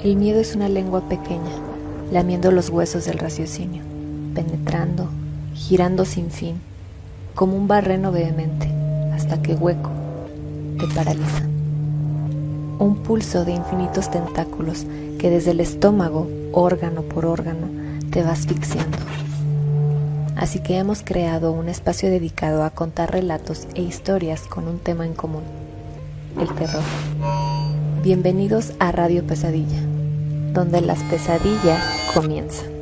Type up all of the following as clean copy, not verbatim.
El miedo es una lengua pequeña, lamiendo los huesos del raciocinio, penetrando, girando sin fin, como un barreno vehemente, hasta que hueco, te paraliza. Un pulso de infinitos tentáculos que desde el estómago, órgano por órgano, te va asfixiando. Así que hemos creado un espacio dedicado a contar relatos e historias con un tema en común: el terror. Bienvenidos a Radio Pesadilla, donde las pesadillas comienzan.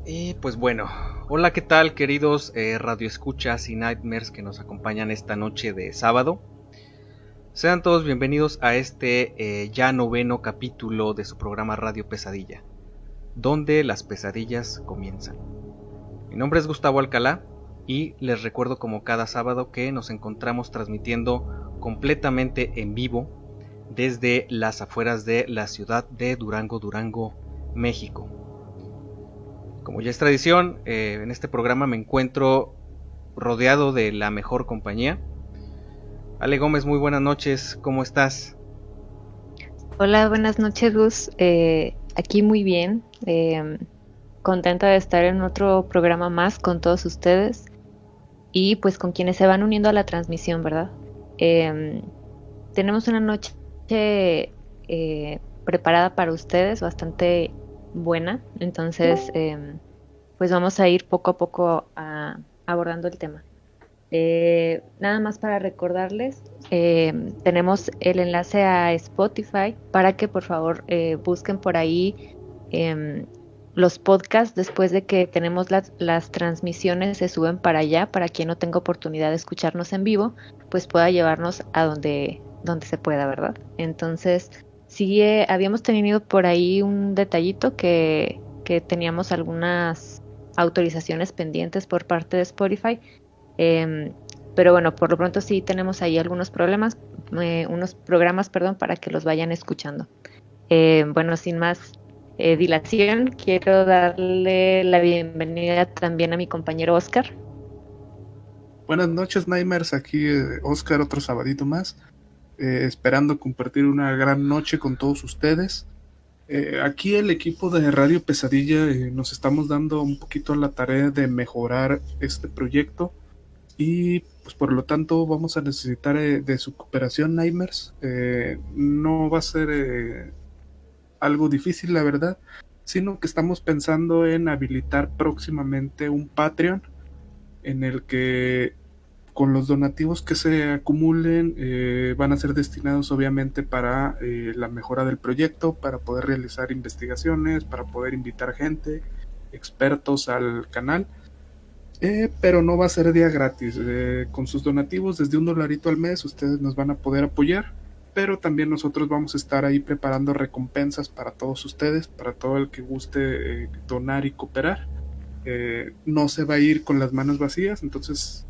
Y pues bueno, hola, ¿qué tal, queridos radioescuchas y nightmares que nos acompañan esta noche de sábado? Sean todos bienvenidos a este ya noveno capítulo de su programa Radio Pesadilla, donde las pesadillas comienzan. Mi nombre es Gustavo Alcalá y les recuerdo, como cada sábado, que nos encontramos transmitiendo completamente en vivo desde las afueras de la ciudad de Durango, México. Como ya es tradición, en este programa me encuentro rodeado de la mejor compañía. Ale Gómez, muy buenas noches, ¿cómo estás? Hola, buenas noches, Gus. Aquí muy bien. Contenta de estar en otro programa más con todos ustedes y pues con quienes se van uniendo a la transmisión, ¿verdad? Eh, Tenemos una noche preparada para ustedes, bastante buena. Entonces, pues vamos a ir poco a poco abordando el tema. Nada más para recordarles, tenemos el enlace a Spotify para que por favor busquen por ahí los podcasts. Después de que tenemos las transmisiones, se suben para allá, para quien no tenga oportunidad de escucharnos en vivo, pues pueda llevarnos a donde se pueda, ¿verdad? Entonces, sí, habíamos tenido por ahí un detallito que teníamos algunas autorizaciones pendientes por parte de Spotify. Em, pero bueno, por lo pronto sí tenemos ahí algunos problemas, unos programas, perdón, para que los vayan escuchando. Bueno, sin más dilación, quiero darle la bienvenida también a mi compañero Oscar. Buenas noches, Nightmares. Aquí Oscar, otro sabadito más, esperando compartir una gran noche con todos ustedes. Aquí el equipo de Radio Pesadilla nos estamos dando un poquito la tarea de mejorar este proyecto y pues por lo tanto vamos a necesitar de su cooperación, Nightmares. No va a ser algo difícil, la verdad, sino que estamos pensando en habilitar próximamente un Patreon en el que con los donativos que se acumulen van a ser destinados obviamente para la mejora del proyecto, para poder realizar investigaciones, para poder invitar gente, expertos al canal, pero no va a ser día gratis. Con sus donativos desde $1 al mes ustedes nos van a poder apoyar, pero también nosotros vamos a estar ahí preparando recompensas para todos ustedes, para todo el que guste donar y cooperar. No se va a ir con las manos vacías, entonces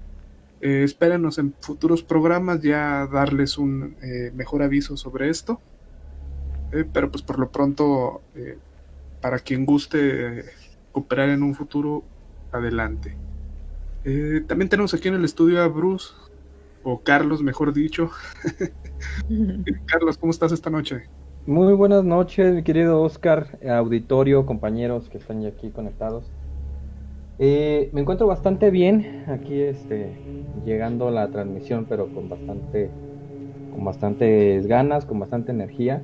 espérenos en futuros programas ya darles un mejor aviso sobre esto. Pero pues por lo pronto, para quien guste cooperar en un futuro, adelante. También tenemos aquí en el estudio a Bruce, o Carlos, mejor dicho. Carlos, ¿cómo estás esta noche? Muy buenas noches, mi querido Oscar, auditorio, compañeros que están ya aquí conectados. Me encuentro bastante bien aquí, llegando a la transmisión, pero con bastantes ganas, con bastante energía.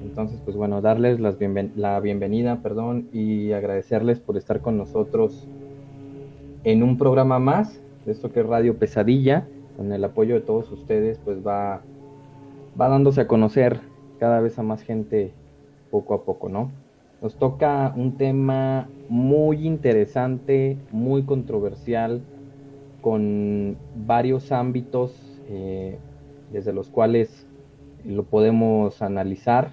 Entonces, pues bueno, darles la bienvenida, perdón, y agradecerles por estar con nosotros en un programa más de esto que es Radio Pesadilla. Con el apoyo de todos ustedes, pues va dándose a conocer cada vez a más gente poco a poco, ¿no? Nos toca un tema muy interesante, muy controversial, con varios ámbitos desde los cuales lo podemos analizar.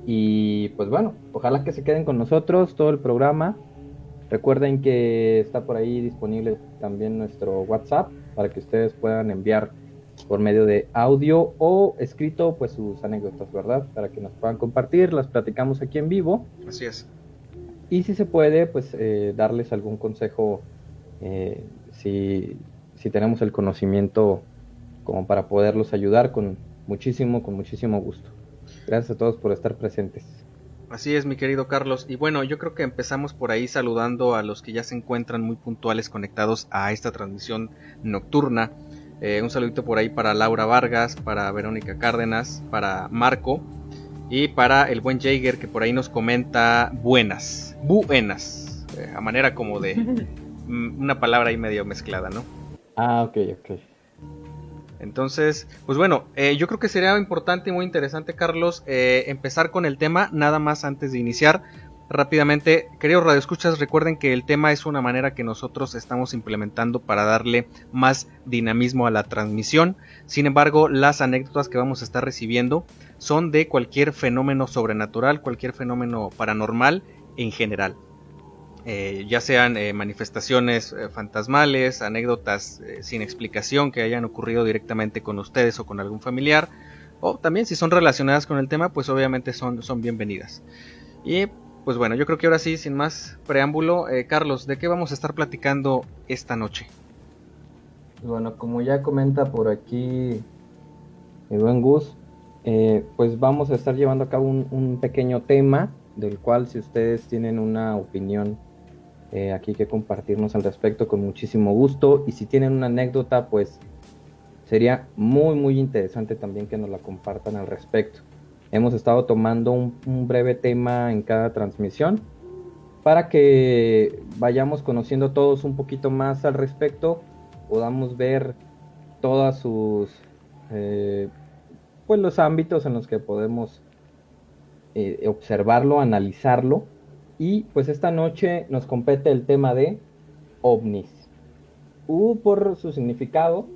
Y pues bueno, ojalá que se queden con nosotros todo el programa. Recuerden que está por ahí disponible también nuestro WhatsApp para que ustedes puedan enviar por medio de audio o escrito pues sus anécdotas, ¿verdad? Para que nos puedan compartir, las platicamos aquí en vivo. Así es. Y si se puede, pues darles algún consejo si tenemos el conocimiento como para poderlos ayudar con muchísimo gusto. Gracias a todos por estar presentes. Así es, mi querido Carlos. Y bueno, yo creo que empezamos por ahí saludando a los que ya se encuentran muy puntuales conectados a esta transmisión nocturna. Un saludito por ahí para Laura Vargas, para Verónica Cárdenas, para Marco y para el buen Jaeger, que por ahí nos comenta buenas, a manera como de una palabra ahí medio mezclada, ¿no? Ah, ok. Entonces, pues bueno, yo creo que sería importante y muy interesante, Carlos, empezar con el tema, nada más antes de iniciar. Rápidamente, queridos radioescuchas, recuerden que el tema es una manera que nosotros estamos implementando para darle más dinamismo a la transmisión. Sin embargo, las anécdotas que vamos a estar recibiendo son de cualquier fenómeno sobrenatural, cualquier fenómeno paranormal en general. Ya sean manifestaciones fantasmales, anécdotas sin explicación que hayan ocurrido directamente con ustedes o con algún familiar, o también si son relacionadas con el tema, pues obviamente son bienvenidas. Y pues bueno, yo creo que ahora sí, sin más preámbulo, Carlos, ¿de qué vamos a estar platicando esta noche? Bueno, como ya comenta por aquí mi buen Gus, pues vamos a estar llevando a cabo un pequeño tema del cual, si ustedes tienen una opinión aquí que compartirnos al respecto, con muchísimo gusto, y si tienen una anécdota, pues sería muy interesante también que nos la compartan al respecto. Hemos estado tomando un breve tema en cada transmisión para que vayamos conociendo todos un poquito más al respecto, podamos ver todas sus pues los ámbitos en los que podemos observarlo, analizarlo. Y pues esta noche nos compete el tema de ovnis. Por su significado,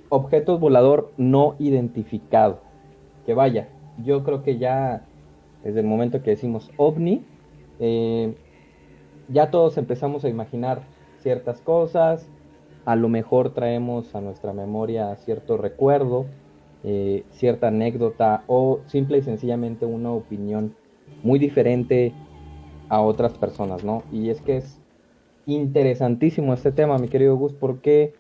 objetos volador no identificado. Que vaya, yo creo que ya desde el momento que decimos ovni, ya todos empezamos a imaginar ciertas cosas. A lo mejor traemos a nuestra memoria cierto recuerdo, cierta anécdota o simple y sencillamente una opinión muy diferente a otras personas, ¿no? Y es que es interesantísimo este tema, mi querido Gus, porque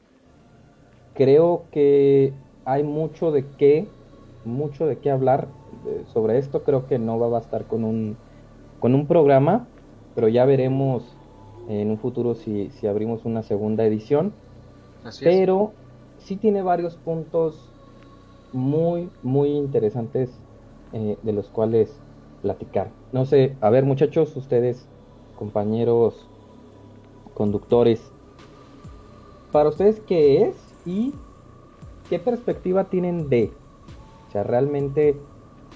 creo que hay mucho de qué hablar sobre esto. Creo que no va a bastar con un programa, pero ya veremos en un futuro si abrimos una segunda edición. Así es. Pero sí tiene varios puntos muy interesantes de los cuales platicar. No sé, a ver, muchachos, ustedes, compañeros conductores, para ustedes, ¿qué es y qué perspectiva tienen de? O sea, ¿realmente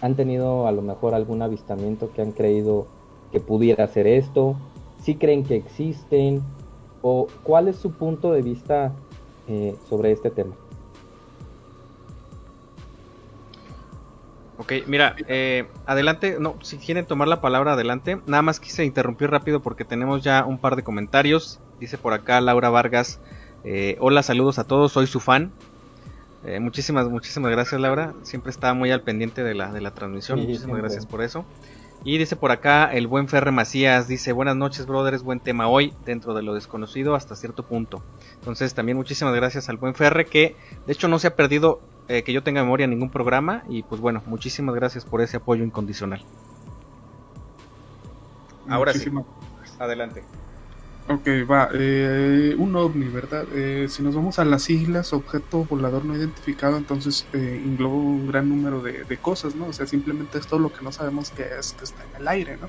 han tenido a lo mejor algún avistamiento que han creído que pudiera ser esto? ¿Sí creen que existen? ¿O cuál es su punto de vista sobre este tema? Ok, mira, adelante, no, si quieren tomar la palabra, adelante. Nada más quise interrumpir rápido porque tenemos ya un par de comentarios. Dice por acá Laura Vargas, hola, saludos a todos, soy su fan. Muchísimas gracias, Laura. Siempre está muy al pendiente de la transmisión. Sí, muchísimas siempre. Gracias por eso. Y dice por acá el buen Ferre Macías, dice, buenas noches, brothers, buen tema hoy, dentro de lo desconocido hasta cierto punto. Entonces también muchísimas gracias al buen Ferre, que de hecho no se ha perdido que yo tenga memoria en ningún programa. Y pues bueno, muchísimas gracias por ese apoyo incondicional. Ahora sí, adelante. Ok, va. Un ovni, ¿verdad? Si nos vamos a las siglas, objeto volador no identificado, entonces engloba un gran número de cosas, ¿no? O sea, simplemente es todo lo que no sabemos que es, que está en el aire, ¿no?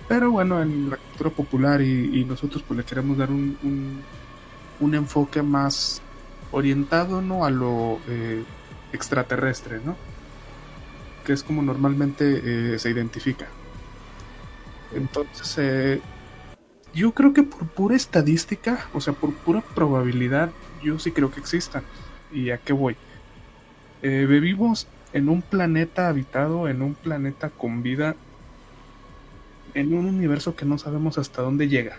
Pero bueno, en la cultura popular y nosotros pues le queremos dar un enfoque más orientado, ¿no? A lo extraterrestre, ¿no? Que es como normalmente se identifica. Entonces, yo creo que por pura estadística, o sea, por pura probabilidad, yo sí creo que existan. ¿Y a qué voy? Vivimos en un planeta habitado, en un planeta con vida, en un universo que no sabemos hasta dónde llega.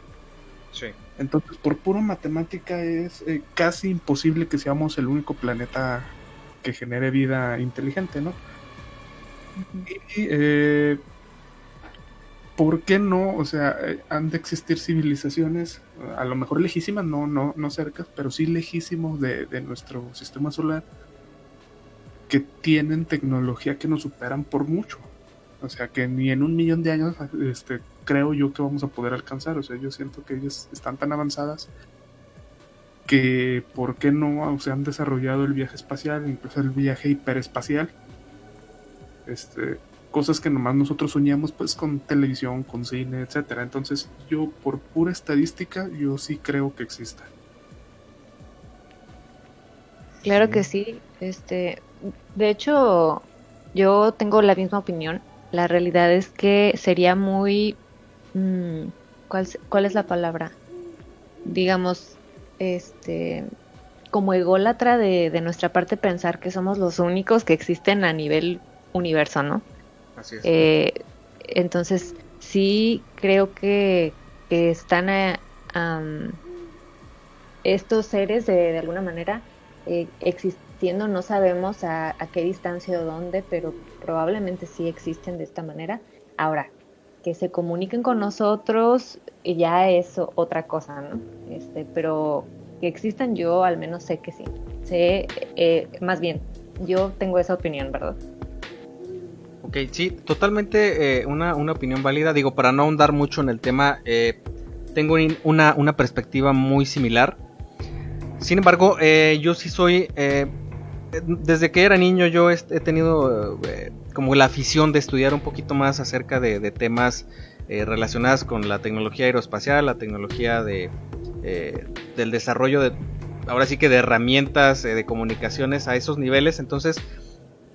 Sí. Entonces, por pura matemática es casi imposible que seamos el único planeta que genere vida inteligente, ¿no? Ujú. Y ¿por qué no? O sea, han de existir civilizaciones, a lo mejor lejísimas, no cercas, pero sí lejísimos de nuestro sistema solar, que tienen tecnología que nos superan por mucho. O sea, que ni en 1 millón de años, creo yo que vamos a poder alcanzar. O sea, yo siento que ellas están tan avanzadas que, ¿por qué no? O sea, han desarrollado el viaje espacial, incluso el viaje hiperespacial. Este, cosas que nomás nosotros soñamos pues con televisión, con cine, etcétera. Entonces, yo por pura estadística, yo sí creo que exista. Claro Sí. que sí. De hecho, yo tengo la misma opinión. La realidad es que sería muy, mm, ¿cuál es la palabra? Digamos, este, como ególatra de nuestra parte pensar que somos los únicos que existen a nivel universo, ¿no? Así es. Eh, entonces, sí creo que están estos seres de alguna manera existiendo, no sabemos a qué distancia o dónde, pero probablemente sí existen de esta manera. Ahora, que se comuniquen con nosotros ya es otra cosa, ¿no? Pero que existan yo al menos sé que sí. Sé, más bien, yo tengo esa opinión, ¿verdad? Ok, sí, totalmente una opinión válida. Digo, para no ahondar mucho en el tema, tengo una perspectiva muy similar. Sin embargo, yo sí soy, desde que era niño yo he tenido como la afición de estudiar un poquito más acerca de temas relacionados con la tecnología aeroespacial, la tecnología del desarrollo de, ahora sí que de herramientas de comunicaciones a esos niveles. Entonces,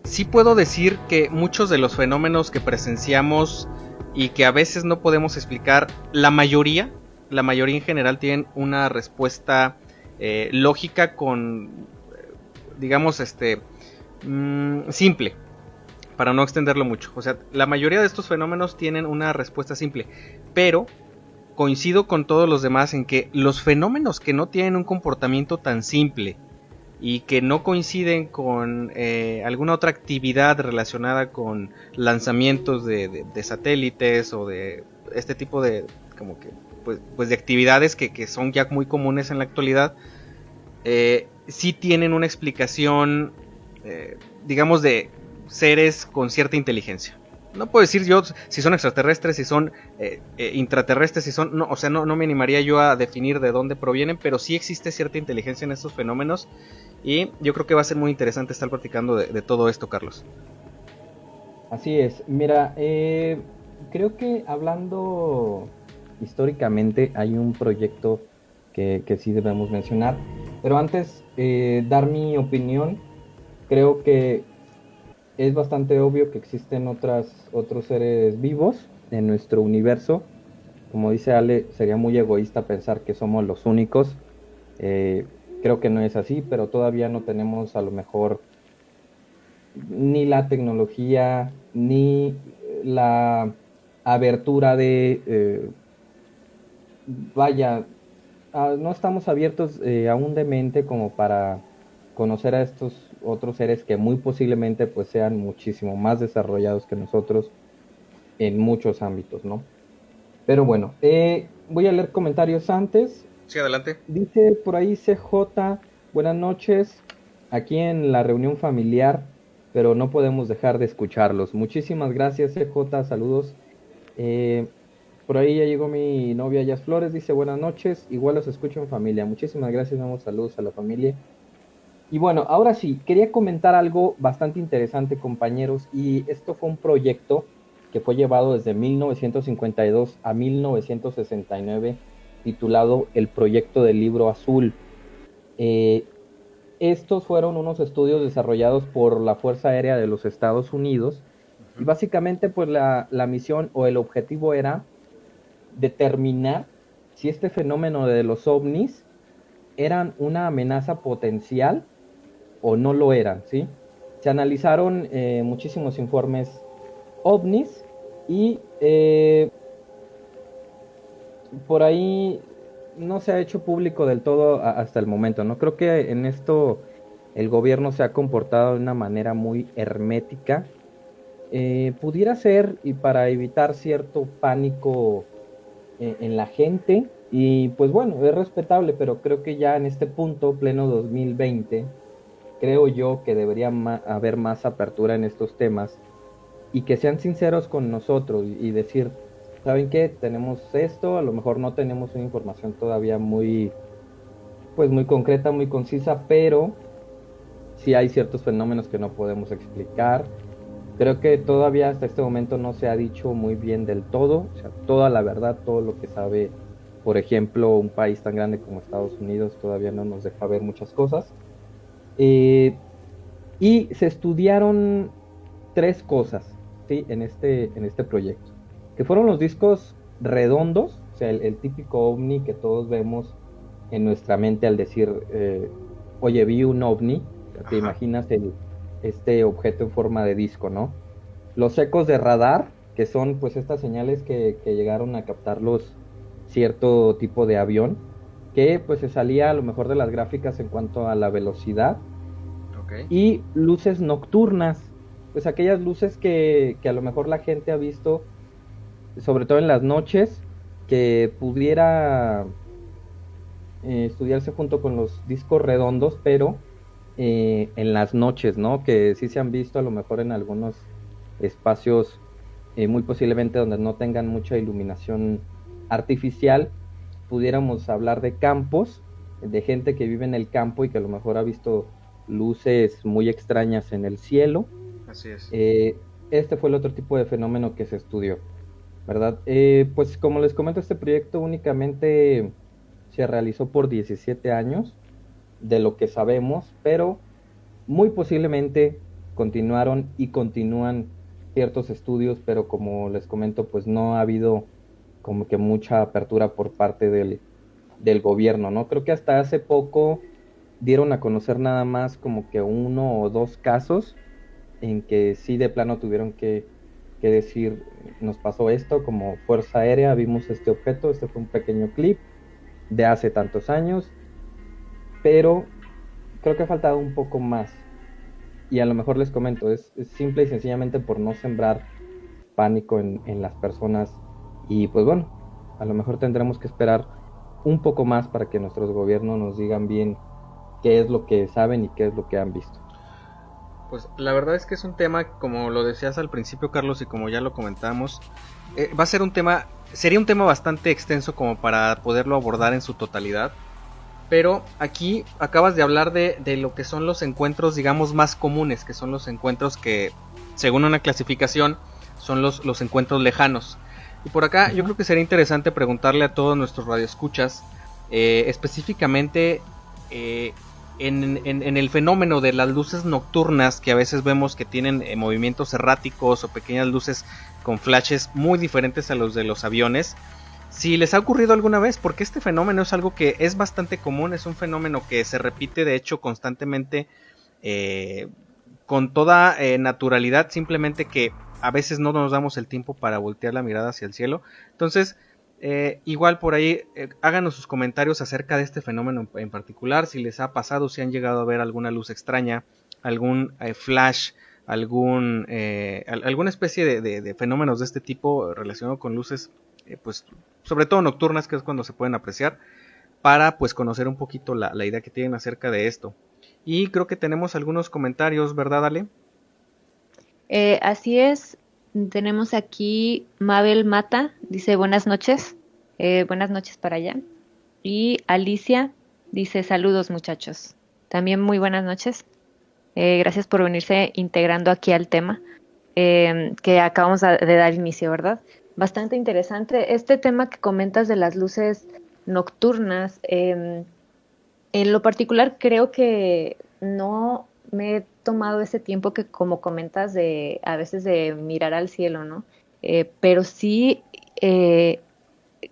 sí puedo decir que muchos de los fenómenos que presenciamos y que a veces no podemos explicar, la mayoría en general tienen una respuesta lógica con, digamos, simple, para no extenderlo mucho. O sea, la mayoría de estos fenómenos tienen una respuesta simple, pero coincido con todos los demás en que los fenómenos que no tienen un comportamiento tan simple y que no coinciden con alguna otra actividad relacionada con lanzamientos de satélites o de este tipo de como que pues de actividades que son ya muy comunes en la actualidad, sí tienen una explicación, digamos, de seres con cierta inteligencia. No puedo decir yo si son extraterrestres, si son intraterrestres, si son... No, o sea, no me animaría yo a definir de dónde provienen, pero sí existe cierta inteligencia en estos fenómenos y yo creo que va a ser muy interesante estar platicando de todo esto, Carlos. Así es. Mira, creo que hablando históricamente hay un proyecto que sí debemos mencionar, pero antes dar mi opinión, creo que es bastante obvio que existen otros seres vivos en nuestro universo. Como dice Ale, sería muy egoísta pensar que somos los únicos. Eh, Creo que no es así, pero todavía no tenemos a lo mejor ni la tecnología, ni la abertura vaya, no estamos abiertos aún de mente como para conocer a estos otros seres que muy posiblemente pues sean muchísimo más desarrollados que nosotros en muchos ámbitos, ¿no? Pero bueno, voy a leer comentarios antes. Sí, adelante. Dice por ahí CJ, buenas noches, aquí en la reunión familiar, pero no podemos dejar de escucharlos. Muchísimas gracias CJ, saludos. Eh, por ahí ya llegó mi novia Yas Flores, dice buenas noches, igual los escucho en familia. Muchísimas gracias, damos saludos a la familia. Y bueno, ahora sí, quería comentar algo bastante interesante, compañeros, y esto fue un proyecto que fue llevado desde 1952 a 1969, titulado El Proyecto del Libro Azul. Eh, Estos fueron unos estudios desarrollados por la Fuerza Aérea de los Estados Unidos, y básicamente pues la misión o el objetivo era determinar si este fenómeno de los ovnis eran una amenaza potencial o no lo eran, ¿sí? Se analizaron muchísimos informes ovnis y por ahí no se ha hecho público del todo hasta el momento, ¿no? Creo que en esto el gobierno se ha comportado de una manera muy hermética. Pudiera ser, y para evitar cierto pánico en la gente, y pues bueno, es respetable, pero creo que ya en este punto, pleno 2020, creo yo que debería haber más apertura en estos temas y que sean sinceros con nosotros y decir, ¿saben qué? Tenemos esto, a lo mejor no tenemos una información todavía muy, pues muy concreta, muy concisa, pero sí hay ciertos fenómenos que no podemos explicar. Creo que todavía hasta este momento no se ha dicho muy bien del todo, o sea, toda la verdad, todo lo que sabe, por ejemplo, un país tan grande como Estados Unidos todavía no nos deja ver muchas cosas. Eh, y se estudiaron tres cosas, ¿sí? En este proyecto, que fueron los discos redondos, o sea, el típico ovni que todos vemos en nuestra mente al decir, oye, vi un ovni, o sea, te Ajá. imaginas este objeto en forma de disco, ¿no? Los ecos de radar, que son pues estas señales que llegaron a captarlos cierto tipo de avión, que pues se salía a lo mejor de las gráficas en cuanto a la velocidad, Ok. y luces nocturnas, pues aquellas luces que a lo mejor la gente ha visto, sobre todo en las noches, que pudiera estudiarse junto con los discos redondos, pero en las noches, ¿no? Que sí se han visto a lo mejor en algunos espacios, muy posiblemente donde no tengan mucha iluminación artificial, pudiéramos hablar de campos, de gente que vive en el campo y que a lo mejor ha visto luces muy extrañas en el cielo. Así es. Este fue el otro tipo de fenómeno que se estudió, ¿verdad? Pues como les comento, este proyecto únicamente se realizó por 17 años, de lo que sabemos, pero muy posiblemente continuaron y continúan ciertos estudios, pero como les comento, pues no ha habido como que mucha apertura por parte del gobierno, ¿no? Creo que hasta hace poco dieron a conocer nada más como que uno o dos casos en que sí de plano tuvieron que decir, nos pasó esto como Fuerza Aérea, vimos este objeto, este fue un pequeño clip de hace tantos años, pero creo que ha faltado un poco más. Y a lo mejor les comento, es simple y sencillamente por no sembrar pánico en las personas. Y pues bueno, a lo mejor tendremos que esperar un poco más para que nuestros gobiernos nos digan bien qué es lo que saben y qué es lo que han visto. Pues la verdad es que es un tema, como lo decías al principio, Carlos, y como ya lo comentamos, va a ser un tema, sería un tema bastante extenso como para poderlo abordar en su totalidad. Pero aquí acabas de hablar de lo que son los encuentros, digamos, más comunes, que son los encuentros que, según una clasificación, son los encuentros lejanos. Y por acá yo creo que sería interesante preguntarle a todos nuestros radioescuchas, específicamente en el fenómeno de las luces nocturnas, que a veces vemos que tienen movimientos erráticos o pequeñas luces con flashes muy diferentes a los de los aviones. Si les ha ocurrido alguna vez, porque este fenómeno es algo que es bastante común, es un fenómeno que se repite de hecho constantemente, con toda naturalidad, simplemente que a veces no nos damos el tiempo para voltear la mirada hacia el cielo. Entonces, igual por ahí, háganos sus comentarios acerca de este fenómeno en particular, si les ha pasado, si han llegado a ver alguna luz extraña, algún flash, alguna especie de fenómenos de este tipo relacionado con luces, pues sobre todo nocturnas, que es cuando se pueden apreciar, para pues conocer un poquito la idea que tienen acerca de esto. Y creo que tenemos algunos comentarios, ¿verdad, Ale? Así es, tenemos aquí Mabel Mata, dice buenas noches para allá. Y Alicia dice saludos muchachos, también muy buenas noches. Gracias por venirse integrando aquí al tema que acabamos de dar inicio, ¿verdad? Bastante interesante. Este tema que comentas de las luces nocturnas, en lo particular creo que no me he tomado ese tiempo que como comentas de a veces de mirar al cielo, ¿no? Pero sí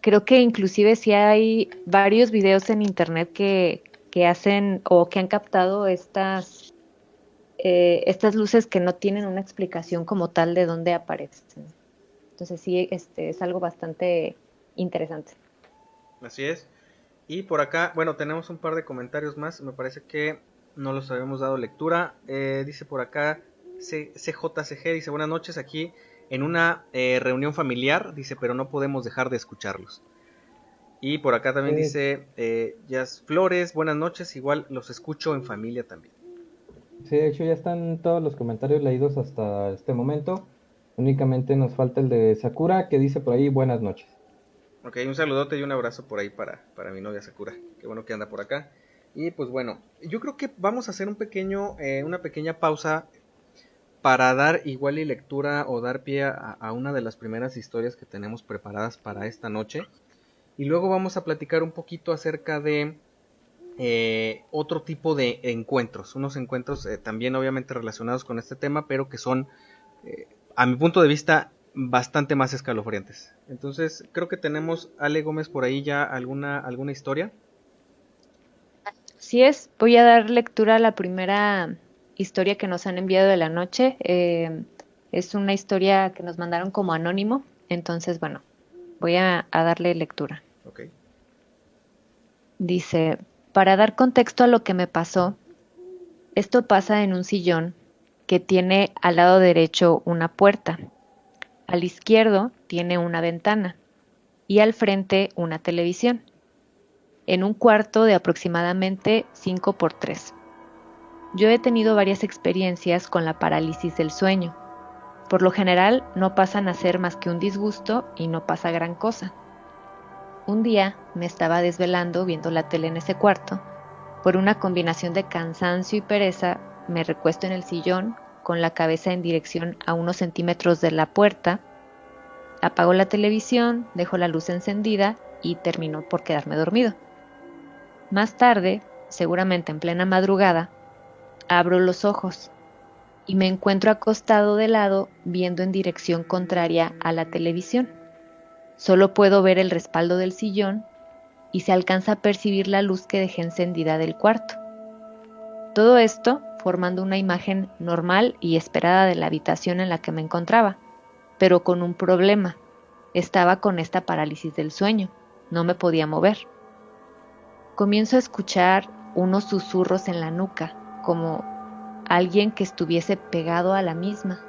creo que inclusive sí hay varios videos en internet que hacen o que han captado estas luces que no tienen una explicación como tal de dónde aparecen. Entonces sí, es algo bastante interesante. Así es. Y por acá, bueno, tenemos un par de comentarios más. Me parece que no los habíamos dado lectura. Dice por acá CJCG, dice buenas noches aquí en una reunión familiar. Dice, pero no podemos dejar de escucharlos. Y por acá también dice Jazz Flores, buenas noches. Igual los escucho en familia también. Sí, de hecho ya están todos los comentarios leídos hasta este momento. Únicamente nos falta el de Sakura, que dice por ahí buenas noches. Ok, un saludote y un abrazo por ahí para mi novia Sakura. Qué bueno que anda por acá. Y pues bueno, yo creo que vamos a hacer una pequeña pausa para dar igual y lectura o dar pie a una de las primeras historias que tenemos preparadas para esta noche. Y luego vamos a platicar un poquito acerca de otro tipo de encuentros. Unos encuentros también obviamente relacionados con este tema, pero que son, a mi punto de vista, bastante más escalofriantes. Entonces creo que tenemos, Ale Gómez, por ahí ya alguna historia. Así es, voy a dar lectura a la primera historia que nos han enviado de la noche. Es una historia que nos mandaron como anónimo, entonces bueno, voy a darle lectura. Ok. Dice, para dar contexto a lo que me pasó, esto pasa en un sillón que tiene al lado derecho una puerta, al izquierdo tiene una ventana y al frente una televisión, en un cuarto de aproximadamente 5 por 3. Yo he tenido varias experiencias con la parálisis del sueño. Por lo general no pasan a ser más que un disgusto y no pasa gran cosa. Un día me estaba desvelando viendo la tele en ese cuarto. Por una combinación de cansancio y pereza, me recuesto en el sillón con la cabeza en dirección a unos centímetros de la puerta. Apago la televisión, dejo la luz encendida y termino por quedarme dormido. Más tarde, seguramente en plena madrugada, abro los ojos y me encuentro acostado de lado viendo en dirección contraria a la televisión. Solo puedo ver el respaldo del sillón y se alcanza a percibir la luz que dejé encendida del cuarto. Todo esto formando una imagen normal y esperada de la habitación en la que me encontraba, pero con un problema. Estaba con esta parálisis del sueño, no me podía mover. Comienzo a escuchar unos susurros en la nuca, como alguien que estuviese pegado a la misma,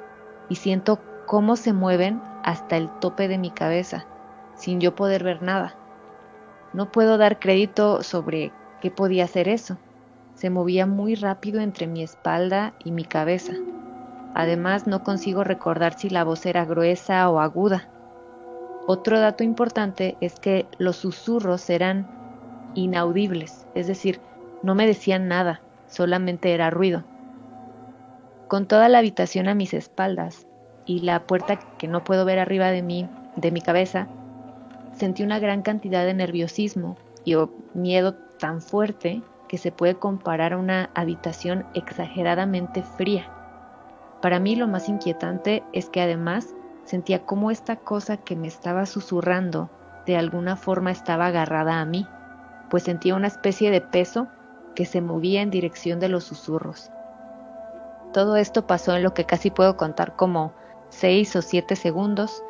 y siento cómo se mueven hasta el tope de mi cabeza, sin yo poder ver nada. No puedo dar crédito sobre qué podía ser eso. Se movía muy rápido entre mi espalda y mi cabeza. Además, no consigo recordar si la voz era gruesa o aguda. Otro dato importante es que los susurros eran inaudibles, es decir, no me decían nada, solamente era ruido. Con toda la habitación a mis espaldas y la puerta que no puedo ver arriba de mí, de mi cabeza, sentí una gran cantidad de nerviosismo y miedo tan fuerte que se puede comparar a una habitación exageradamente fría. Para mí lo más inquietante es que además sentía cómo esta cosa que me estaba susurrando de alguna forma estaba agarrada a mí, pues sentía una especie de peso que se movía en dirección de los susurros. Todo esto pasó en lo que casi puedo contar como 6 o 7 segundos,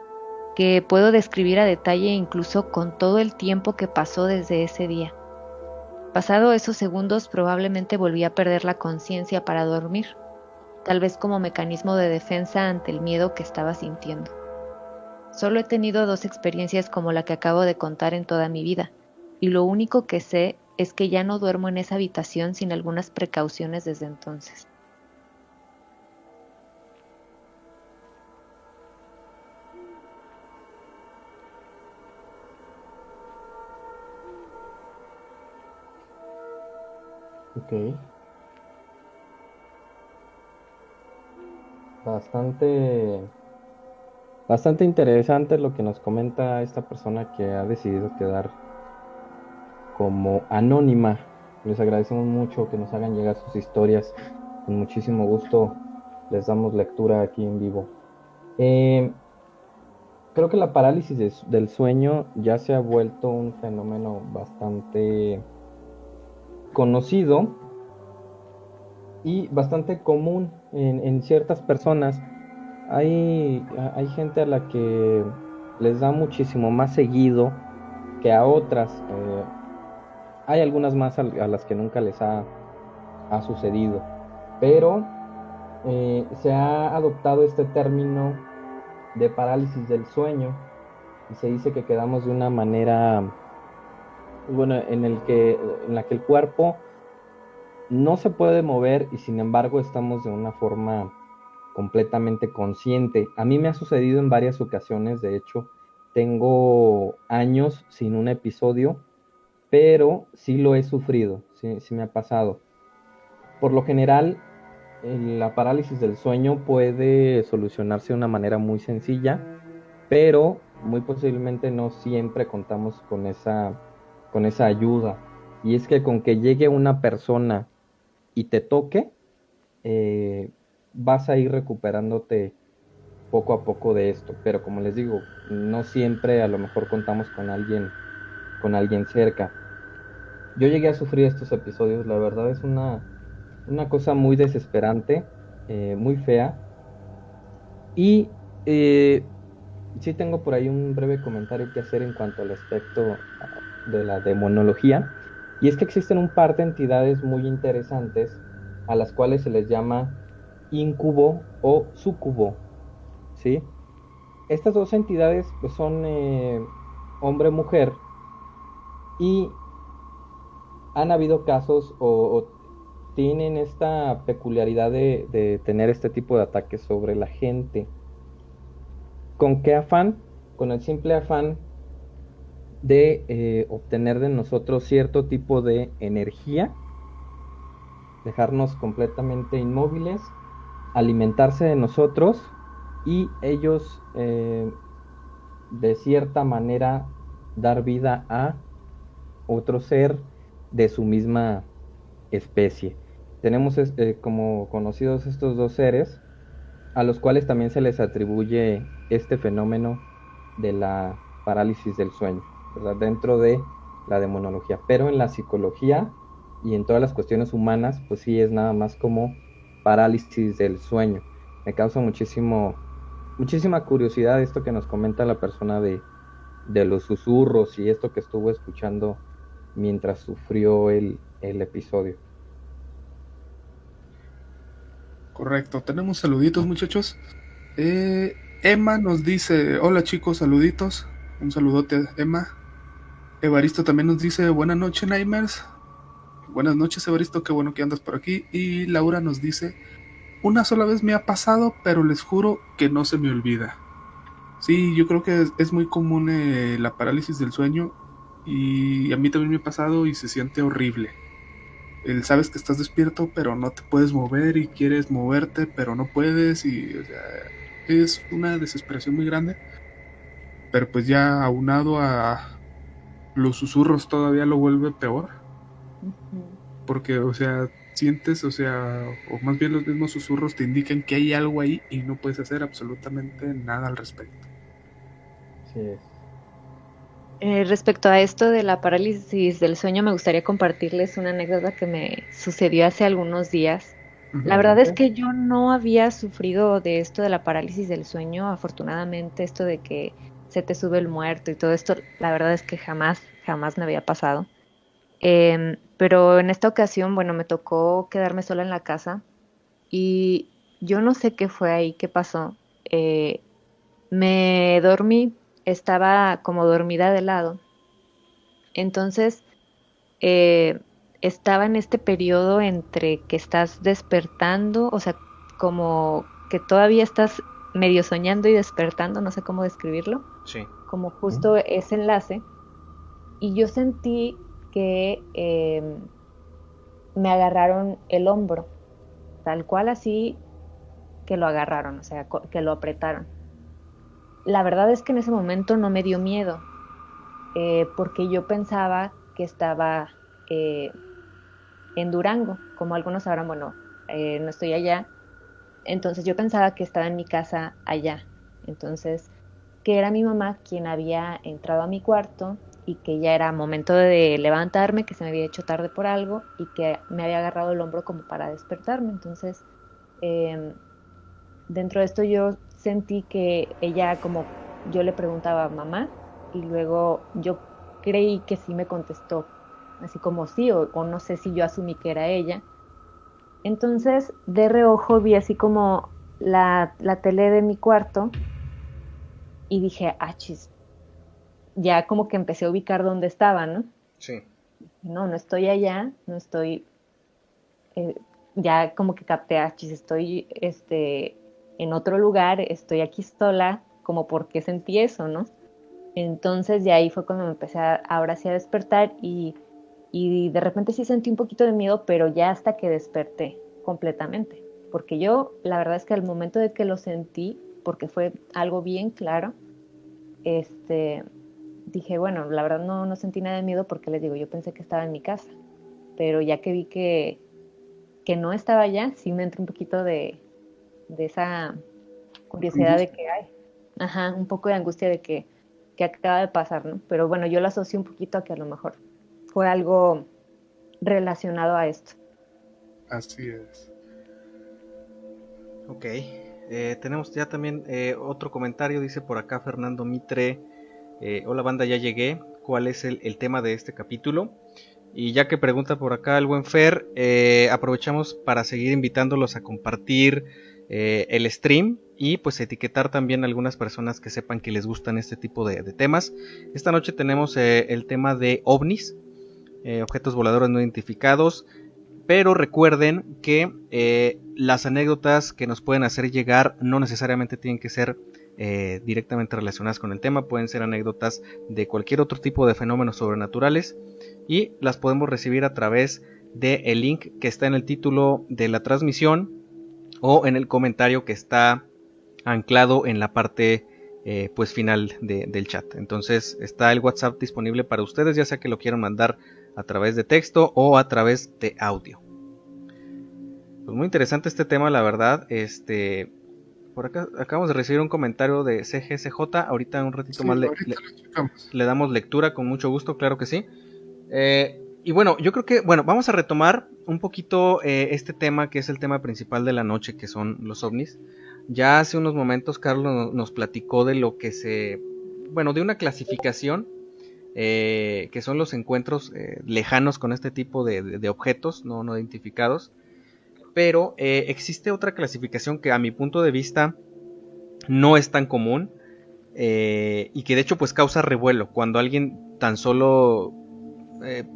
que puedo describir a detalle incluso con todo el tiempo que pasó desde ese día. Pasado esos segundos probablemente volví a perder la conciencia para dormir, tal vez como mecanismo de defensa ante el miedo que estaba sintiendo. Solo he tenido 2 experiencias como la que acabo de contar en toda mi vida, y lo único que sé es que ya no duermo en esa habitación sin algunas precauciones desde entonces. Ok. Bastante interesante lo que nos comenta esta persona que ha decidido quedar como anónima. Les agradecemos mucho que nos hagan llegar sus historias. Con muchísimo gusto les damos lectura aquí en vivo. Creo que la parálisis del sueño ya se ha vuelto un fenómeno bastante conocido y bastante común en ciertas personas. Hay gente a la que les da muchísimo más seguido que a otras. Hay algunas más a las que nunca les ha sucedido. Pero se ha adoptado este término de parálisis del sueño y se dice que quedamos de una manera, bueno, en la que el cuerpo no se puede mover y sin embargo estamos de una forma completamente consciente. A mí me ha sucedido en varias ocasiones, de hecho, tengo años sin un episodio, pero sí lo he sufrido, sí me ha pasado. Por lo general, la parálisis del sueño puede solucionarse de una manera muy sencilla, pero muy posiblemente no siempre contamos con esa ayuda. Y es que con que llegue una persona y te toque, eh, vas a ir recuperándote poco a poco de esto. Pero como les digo, no siempre a lo mejor contamos con alguien cerca. Yo llegué a sufrir estos episodios, la verdad es una cosa muy desesperante, muy fea. Y sí tengo por ahí un breve comentario que hacer en cuanto al aspecto de la demonología. Y es que existen un par de entidades muy interesantes a las cuales se les llama incubo o sucubo, ¿sí? Estas dos entidades pues, son hombre-mujer y han habido casos o tienen esta peculiaridad de tener este tipo de ataques sobre la gente. ¿Con qué afán? Con el simple afán de obtener de nosotros cierto tipo de energía, dejarnos completamente inmóviles, alimentarse de nosotros y ellos de cierta manera dar vida a otro ser de su misma especie. Tenemos como conocidos estos dos seres a los cuales también se les atribuye este fenómeno de la parálisis del sueño, ¿verdad? Dentro de la demonología, pero en la psicología y en todas las cuestiones humanas, pues sí es nada más como parálisis del sueño. Me causa muchísima curiosidad esto que nos comenta la persona de los susurros y esto que estuvo escuchando mientras sufrió el episodio. Correcto, tenemos saluditos muchachos. Emma nos dice, hola chicos, saluditos. Un saludote Emma. Evaristo también nos dice, buenas noches Nightmares. Buenas noches Evaristo, qué bueno que andas por aquí. Y Laura nos dice, una sola vez me ha pasado, pero les juro que no se me olvida. Sí, yo creo que es muy común la parálisis del sueño y a mí también me ha pasado y se siente horrible. Sabes que estás despierto pero no te puedes mover y quieres moverte pero no puedes y o sea, es una desesperación muy grande. Pero pues ya aunado a los susurros todavía lo vuelve peor. Ujú. Porque, o sea, sientes, o sea, o más bien los mismos susurros te indican que hay algo ahí y no puedes hacer absolutamente nada al respecto. Así es. Respecto a esto de la parálisis del sueño, me gustaría compartirles una anécdota que me sucedió hace algunos días. La verdad es Adelante. que yo no había sufrido de esto de la parálisis del sueño, afortunadamente, esto de que se te sube el muerto y todo esto, la verdad es que jamás me había pasado. Pero en esta ocasión, bueno, me tocó quedarme sola en la casa y yo no sé qué fue ahí, qué pasó. Eh, Me dormí, estaba como dormida de lado. Entonces, eh, estaba en este periodo entre que estás despertando, o sea, como que todavía estás medio soñando y despertando, no sé cómo describirlo, Sí. como ¿Mm? justo ese enlace. Y yo sentí que me agarraron el hombro, tal cual así que lo agarraron, o sea, que lo apretaron. La verdad es que en ese momento no me dio miedo, porque yo pensaba que estaba eh, en Durango, como algunos sabrán, bueno, no estoy allá, entonces yo pensaba que estaba en mi casa allá. Entonces que era mi mamá quien había entrado a mi cuarto y que ya era momento de levantarme, que se me había hecho tarde por algo y que me había agarrado el hombro como para despertarme. Entonces, eh, dentro de esto yo sentí que ella como yo le preguntaba mamá y luego yo creí que sí me contestó, así como sí, o no sé si yo asumí que era ella. Entonces de reojo vi así como la tele de mi cuarto y dije, ah, chis, ya como que empecé a ubicar dónde estaba, ¿no? Sí. No, no estoy allá, no estoy, eh, ya como que capté, ah, chis, estoy en otro lugar, estoy aquí sola, como por qué sentí eso, ¿no? Entonces ya ahí fue cuando me empecé ahora sí a despertar y de repente sí sentí un poquito de miedo, pero ya hasta que desperté completamente. Porque yo, la verdad es que al momento de que lo sentí, porque fue algo bien claro, este, dije, bueno, la verdad no sentí nada de miedo porque les digo, yo pensé que estaba en mi casa. Pero ya que vi que no estaba allá, sí me entró un poquito de esa curiosidad de Angustia. que hay, ajá, un poco de angustia de que acaba de pasar, ¿no? Pero bueno, yo lo asocio un poquito a que a lo mejor fue algo relacionado a esto. Así es. Ok, tenemos ya también otro comentario, dice por acá Fernando Mitre, hola banda, ya llegué, ¿cuál es el tema de este capítulo? Y ya que pregunta por acá el buen Fer, aprovechamos para seguir invitándolos a compartir el stream y pues etiquetar también a algunas personas que sepan que les gustan este tipo de temas. Esta noche tenemos el tema de ovnis, objetos voladores no identificados. Pero recuerden que las anécdotas que nos pueden hacer llegar no necesariamente tienen que ser directamente relacionadas con el tema. Pueden ser anécdotas de cualquier otro tipo de fenómenos sobrenaturales. Y las podemos recibir a través del link que está en el título de la transmisión. O en el comentario que está anclado en la parte pues final del chat. Entonces está el WhatsApp disponible para ustedes, ya sea que lo quieran mandar a través de texto o a través de audio. Pues muy interesante este tema, la verdad. Por acá acabamos de recibir un comentario de CGCJ. Ahorita en un ratito Sí, más ahorita lo checamos. le damos lectura con mucho gusto, claro que sí. Y bueno, yo creo que, bueno, vamos a retomar un poquito este tema que es el tema principal de la noche, que son los ovnis. Ya hace unos momentos Carlos nos platicó de lo que bueno, de una clasificación que son los encuentros lejanos con este tipo de objetos no identificados. Pero existe otra clasificación que a mi punto de vista no es tan común y que de hecho pues causa revuelo cuando alguien tan solo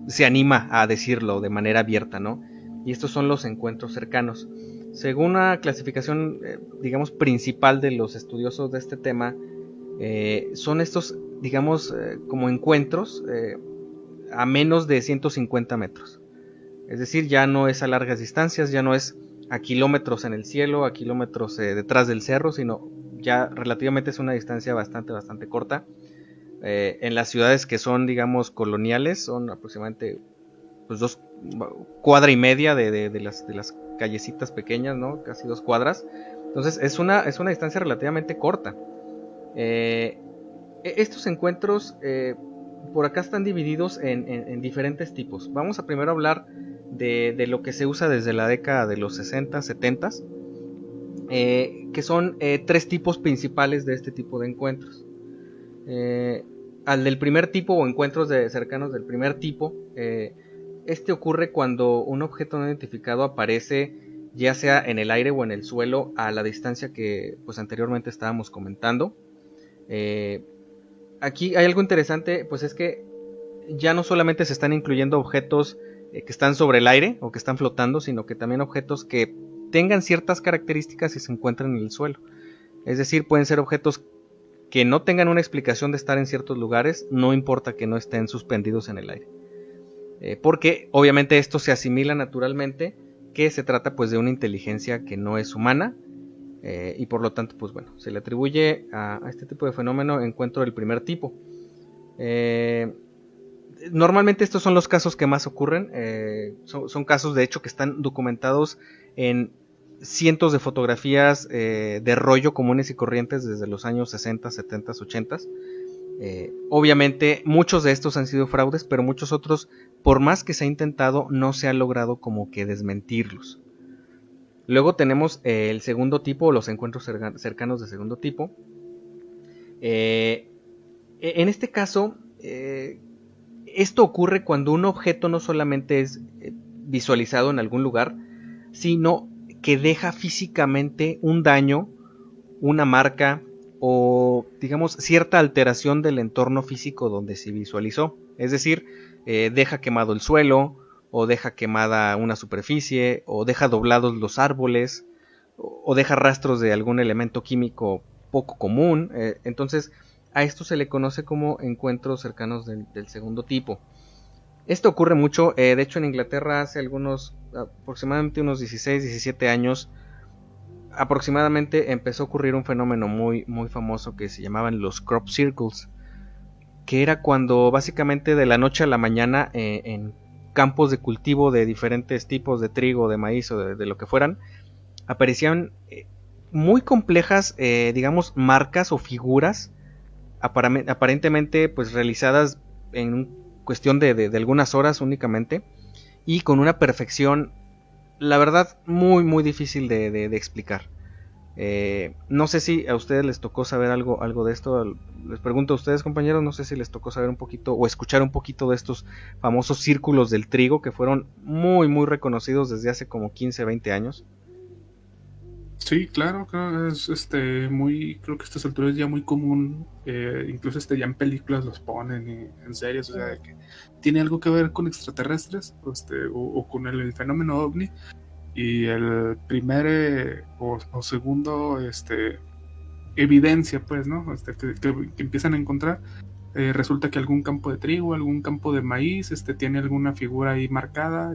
se anima a decirlo de manera abierta, ¿no? Y estos son los encuentros cercanos. Según una clasificación, digamos, principal de los estudiosos de este tema, son estos, digamos, como encuentros a menos de 150 metros. Es decir, ya no es a largas distancias, ya no es a kilómetros en el cielo, a kilómetros detrás del cerro, sino ya relativamente es una distancia bastante corta. En las ciudades que son, digamos, coloniales, son aproximadamente pues 2,5 cuadras de las callecitas pequeñas, ¿no? Casi 2 cuadras. Entonces es una distancia relativamente corta. Estos encuentros por acá están divididos en diferentes tipos. Vamos a primero hablar de lo que se usa desde la década de los 60, 70, que son 3 tipos principales de este tipo de encuentros. Al del primer tipo o encuentros cercanos del primer tipo, este ocurre cuando un objeto no identificado aparece ya sea en el aire o en el suelo a la distancia que pues anteriormente estábamos comentando. Aquí hay algo interesante, pues es que ya no solamente se están incluyendo objetos que están sobre el aire o que están flotando, sino que también objetos que tengan ciertas características y se encuentran en el suelo. Es decir, pueden ser objetos que no tengan una explicación de estar en ciertos lugares, no importa que no estén suspendidos en el aire. Porque obviamente esto se asimila naturalmente que se trata pues de una inteligencia que no es humana y por lo tanto pues bueno, se le atribuye a este tipo de fenómeno encuentro del primer tipo. Normalmente estos son los casos que más ocurren, son casos de hecho que están documentados en cientos de fotografías de rollo comunes y corrientes desde los años 60, 70, 80. Obviamente muchos de estos han sido fraudes, pero muchos otros, por más que se ha intentado, no se ha logrado como que desmentirlos. Luego tenemos el segundo tipo, o los encuentros cercanos de segundo tipo. En este caso, esto ocurre cuando un objeto no solamente es visualizado en algún lugar, sino que deja físicamente un daño, una marca o digamos cierta alteración del entorno físico donde se visualizó. Es decir, deja quemado el suelo, o deja quemada una superficie, o deja doblados los árboles, o deja rastros de algún elemento químico poco común. Entonces a esto se le conoce como encuentros cercanos del segundo tipo. Esto ocurre mucho, de hecho en Inglaterra hace aproximadamente unos 16, 17 años, aproximadamente empezó a ocurrir un fenómeno muy, muy famoso que se llamaban los crop circles, que era cuando básicamente de la noche a la mañana en campos de cultivo de diferentes tipos de trigo, de maíz o de lo que fueran, aparecían muy complejas, digamos, marcas o figuras aparentemente pues realizadas en cuestión de algunas horas únicamente y con una perfección, la verdad, muy muy difícil de explicar. No sé si a ustedes les tocó saber algo de esto. Les pregunto a ustedes, compañeros, no sé si les tocó saber un poquito o escuchar un poquito de estos famosos círculos del trigo que fueron muy muy reconocidos desde hace como 15, 20 años. Sí, claro, es creo que a estas alturas es ya muy común, incluso ya en películas los ponen y en series, o sea, de que tiene algo que ver con extraterrestres, o con el fenómeno ovni, y el primer o segundo evidencia, pues, ¿no? Que empiezan a encontrar, resulta que algún campo de trigo, algún campo de maíz, tiene alguna figura ahí marcada,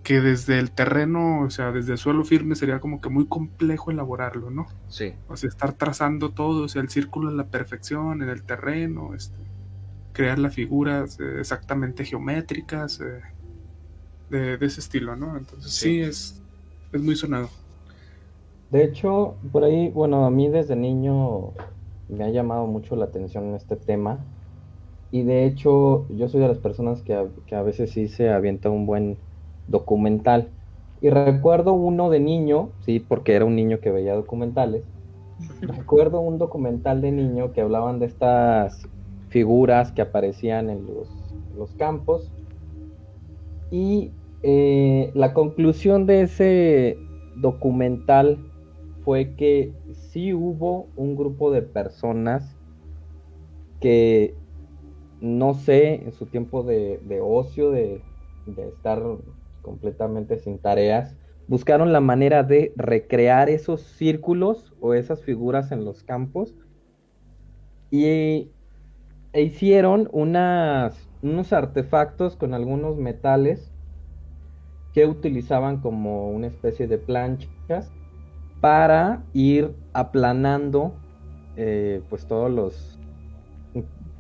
que desde el terreno, o sea, desde el suelo firme sería como que muy complejo elaborarlo, ¿no? Sí. O sea, estar trazando todo, o sea, el círculo a la perfección en el terreno, crear las figuras exactamente geométricas, de ese estilo, ¿no? Entonces sí, es muy sonado. De hecho, por ahí, bueno, a mí desde niño me ha llamado mucho la atención este tema. Y de hecho, yo soy de las personas que a veces sí se avienta un buen documental. Y recuerdo uno de niño, sí, porque era un niño que veía documentales. Recuerdo un documental de niño que hablaban de estas figuras que aparecían en los campos. Y la conclusión de ese documental fue que sí hubo un grupo de personas que, no sé, en su tiempo de ocio, de estar completamente sin tareas, buscaron la manera de recrear esos círculos o esas figuras en los campos e hicieron unos artefactos con algunos metales que utilizaban como una especie de planchas para ir aplanando pues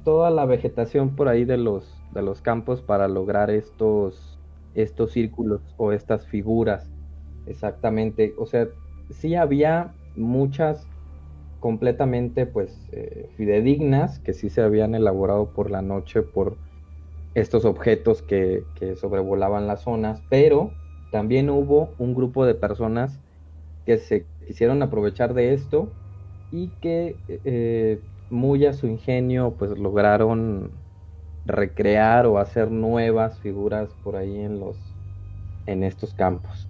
toda la vegetación por ahí de los campos para lograr estos círculos o estas figuras. Exactamente, o sea, sí había muchas completamente pues fidedignas que sí se habían elaborado por la noche por estos objetos que sobrevolaban las zonas, pero también hubo un grupo de personas que se quisieron aprovechar de esto y que muy a su ingenio pues lograron recrear o hacer nuevas figuras por ahí en estos campos.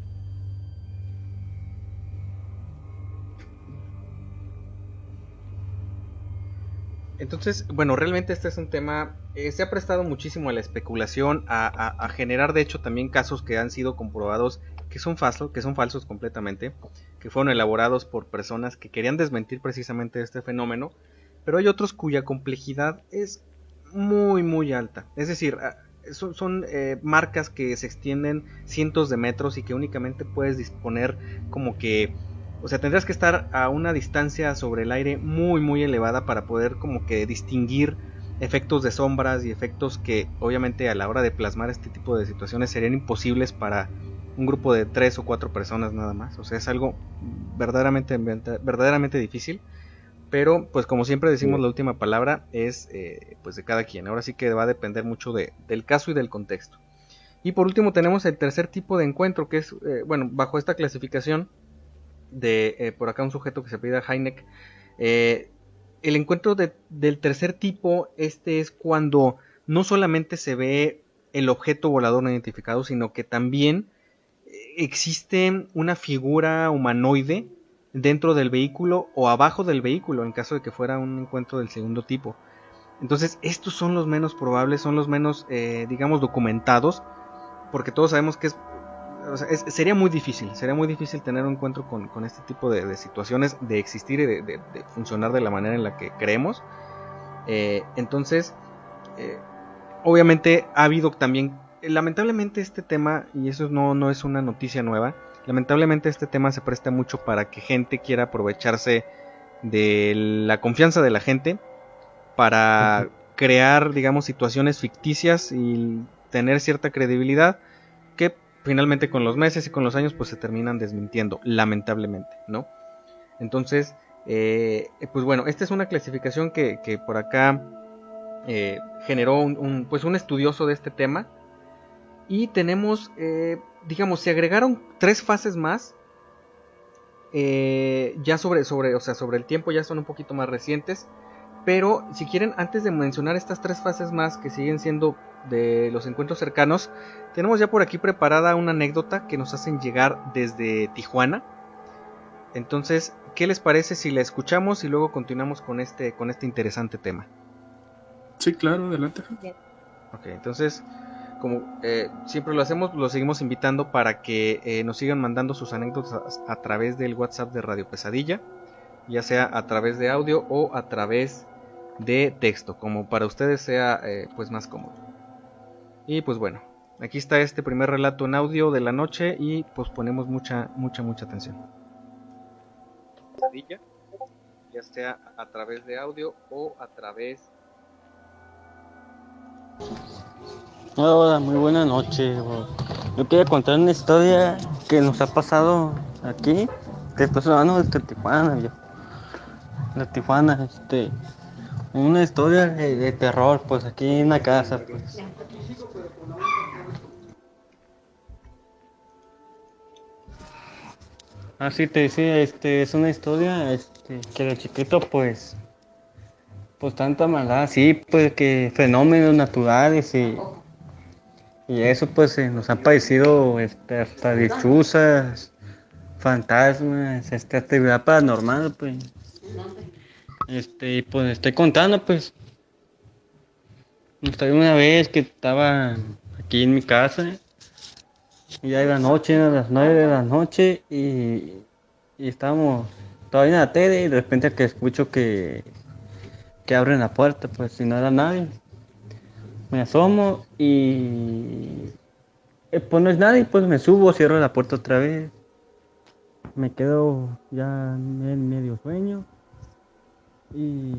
Entonces, bueno, realmente este es un tema, se ha prestado muchísimo a la especulación, a generar de hecho también casos que han sido comprobados que son falsos completamente, que fueron elaborados por personas que querían desmentir precisamente este fenómeno, pero hay otros cuya complejidad es muy muy alta, es decir, son marcas que se extienden cientos de metros y que únicamente puedes disponer como que, o sea, tendrías que estar a una distancia sobre el aire muy muy elevada para poder como que distinguir efectos de sombras y efectos que obviamente a la hora de plasmar este tipo de situaciones serían imposibles para un grupo de 3 o 4 personas nada más. O sea, es algo verdaderamente difícil. Pero pues como siempre decimos, la última palabra es pues de cada quien. Ahora sí que va a depender mucho del caso y del contexto. Y por último tenemos el tercer tipo de encuentro, que es, bueno, bajo esta clasificación de por acá un sujeto que se apellida Heineck. El encuentro del tercer tipo, este es cuando no solamente se ve el objeto volador no identificado, sino que también existe una figura humanoide dentro del vehículo o abajo del vehículo, en caso de que fuera un encuentro del segundo tipo. Entonces estos son los menos probables, son los menos, digamos, documentados, porque todos sabemos que sería muy difícil tener un encuentro con este tipo de situaciones, de existir y de funcionar de la manera en la que creemos. Entonces, obviamente ha habido también, lamentablemente este tema, y eso no es una noticia nueva, lamentablemente este tema se presta mucho para que gente quiera aprovecharse de la confianza de la gente para crear, digamos, situaciones ficticias y tener cierta credibilidad que finalmente con los meses y con los años pues se terminan desmintiendo, lamentablemente, ¿no? Entonces, pues bueno, esta es una clasificación que por acá generó pues un estudioso de este tema. Y tenemos, digamos, se agregaron 3 fases más. Ya sobre el tiempo ya son un poquito más recientes. Pero si quieren, antes de mencionar estas 3 fases más que siguen siendo de los encuentros cercanos, tenemos ya por aquí preparada una anécdota que nos hacen llegar desde Tijuana. Entonces, ¿qué les parece si la escuchamos y luego continuamos con este interesante tema? Sí, claro, adelante. Ok, entonces, como siempre lo hacemos, los seguimos invitando para que nos sigan mandando sus anécdotas a través del WhatsApp de Radio Pesadilla, ya sea a través de audio o a través de texto, como para ustedes sea pues más cómodo. Y pues bueno, aquí está este primer relato en audio de la noche y pues ponemos mucha atención. Pesadilla, ya sea a través de audio o a través. Hola, muy buena noche. Yo quería contar una historia que nos ha pasado aquí. Después hablando de Tijuana, viejo. De Tijuana, una historia de terror, pues aquí en la casa, pues. Así te decía, es una historia, que de chiquito, pues tanta maldad, sí, pues que fenómenos naturales y eso, pues nos han parecido, hasta lechuzas, fantasmas, actividad paranormal, pues. Pues estoy contando, pues. Una vez que estaba aquí en mi casa, y ya era noche, eran las 9 de la noche, y estábamos todavía en la tele, y de repente que escucho que abren la puerta, pues si no era nadie. Me asomo y pues no es nadie, pues me subo, cierro la puerta otra vez. Me quedo ya en medio sueño. Y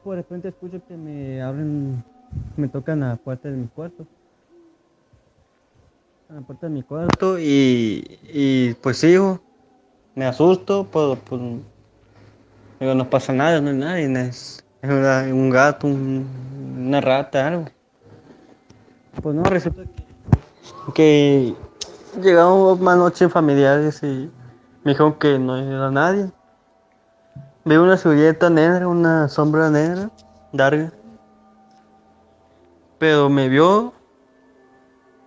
por de repente escucho que me tocan a la puerta de mi cuarto. A la puerta de mi cuarto y pues sigo, me asusto, pues digo, no pasa nada, no hay nadie, es un gato, una rata, algo. Pues no, resulta que llegamos más noche familiares y me dijeron que no era nadie. Vi una silueta negra, una sombra negra, larga. Pero me vio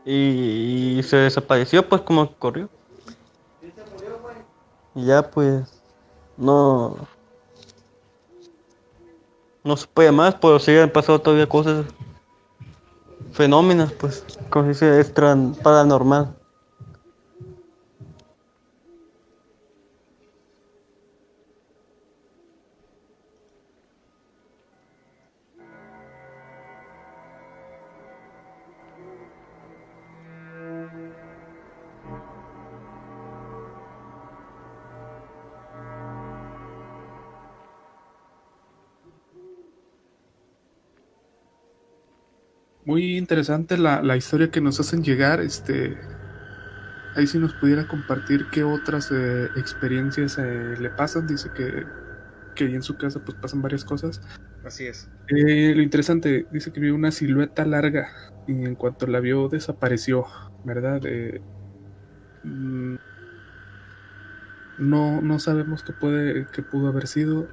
y se desapareció, pues como corrió. Y ya pues no, no se puede más, pero sí han pasado todavía cosas, fenómenos, pues, como se dice, extra paranormal. Muy interesante la historia que nos hacen llegar. Ahí si nos pudiera compartir qué otras experiencias le pasan. Dice que ahí en su casa pues pasan varias cosas. Así es. Lo interesante, dice que vio una silueta larga y en cuanto la vio desapareció, ¿verdad? Mm, no sabemos qué pudo haber sido,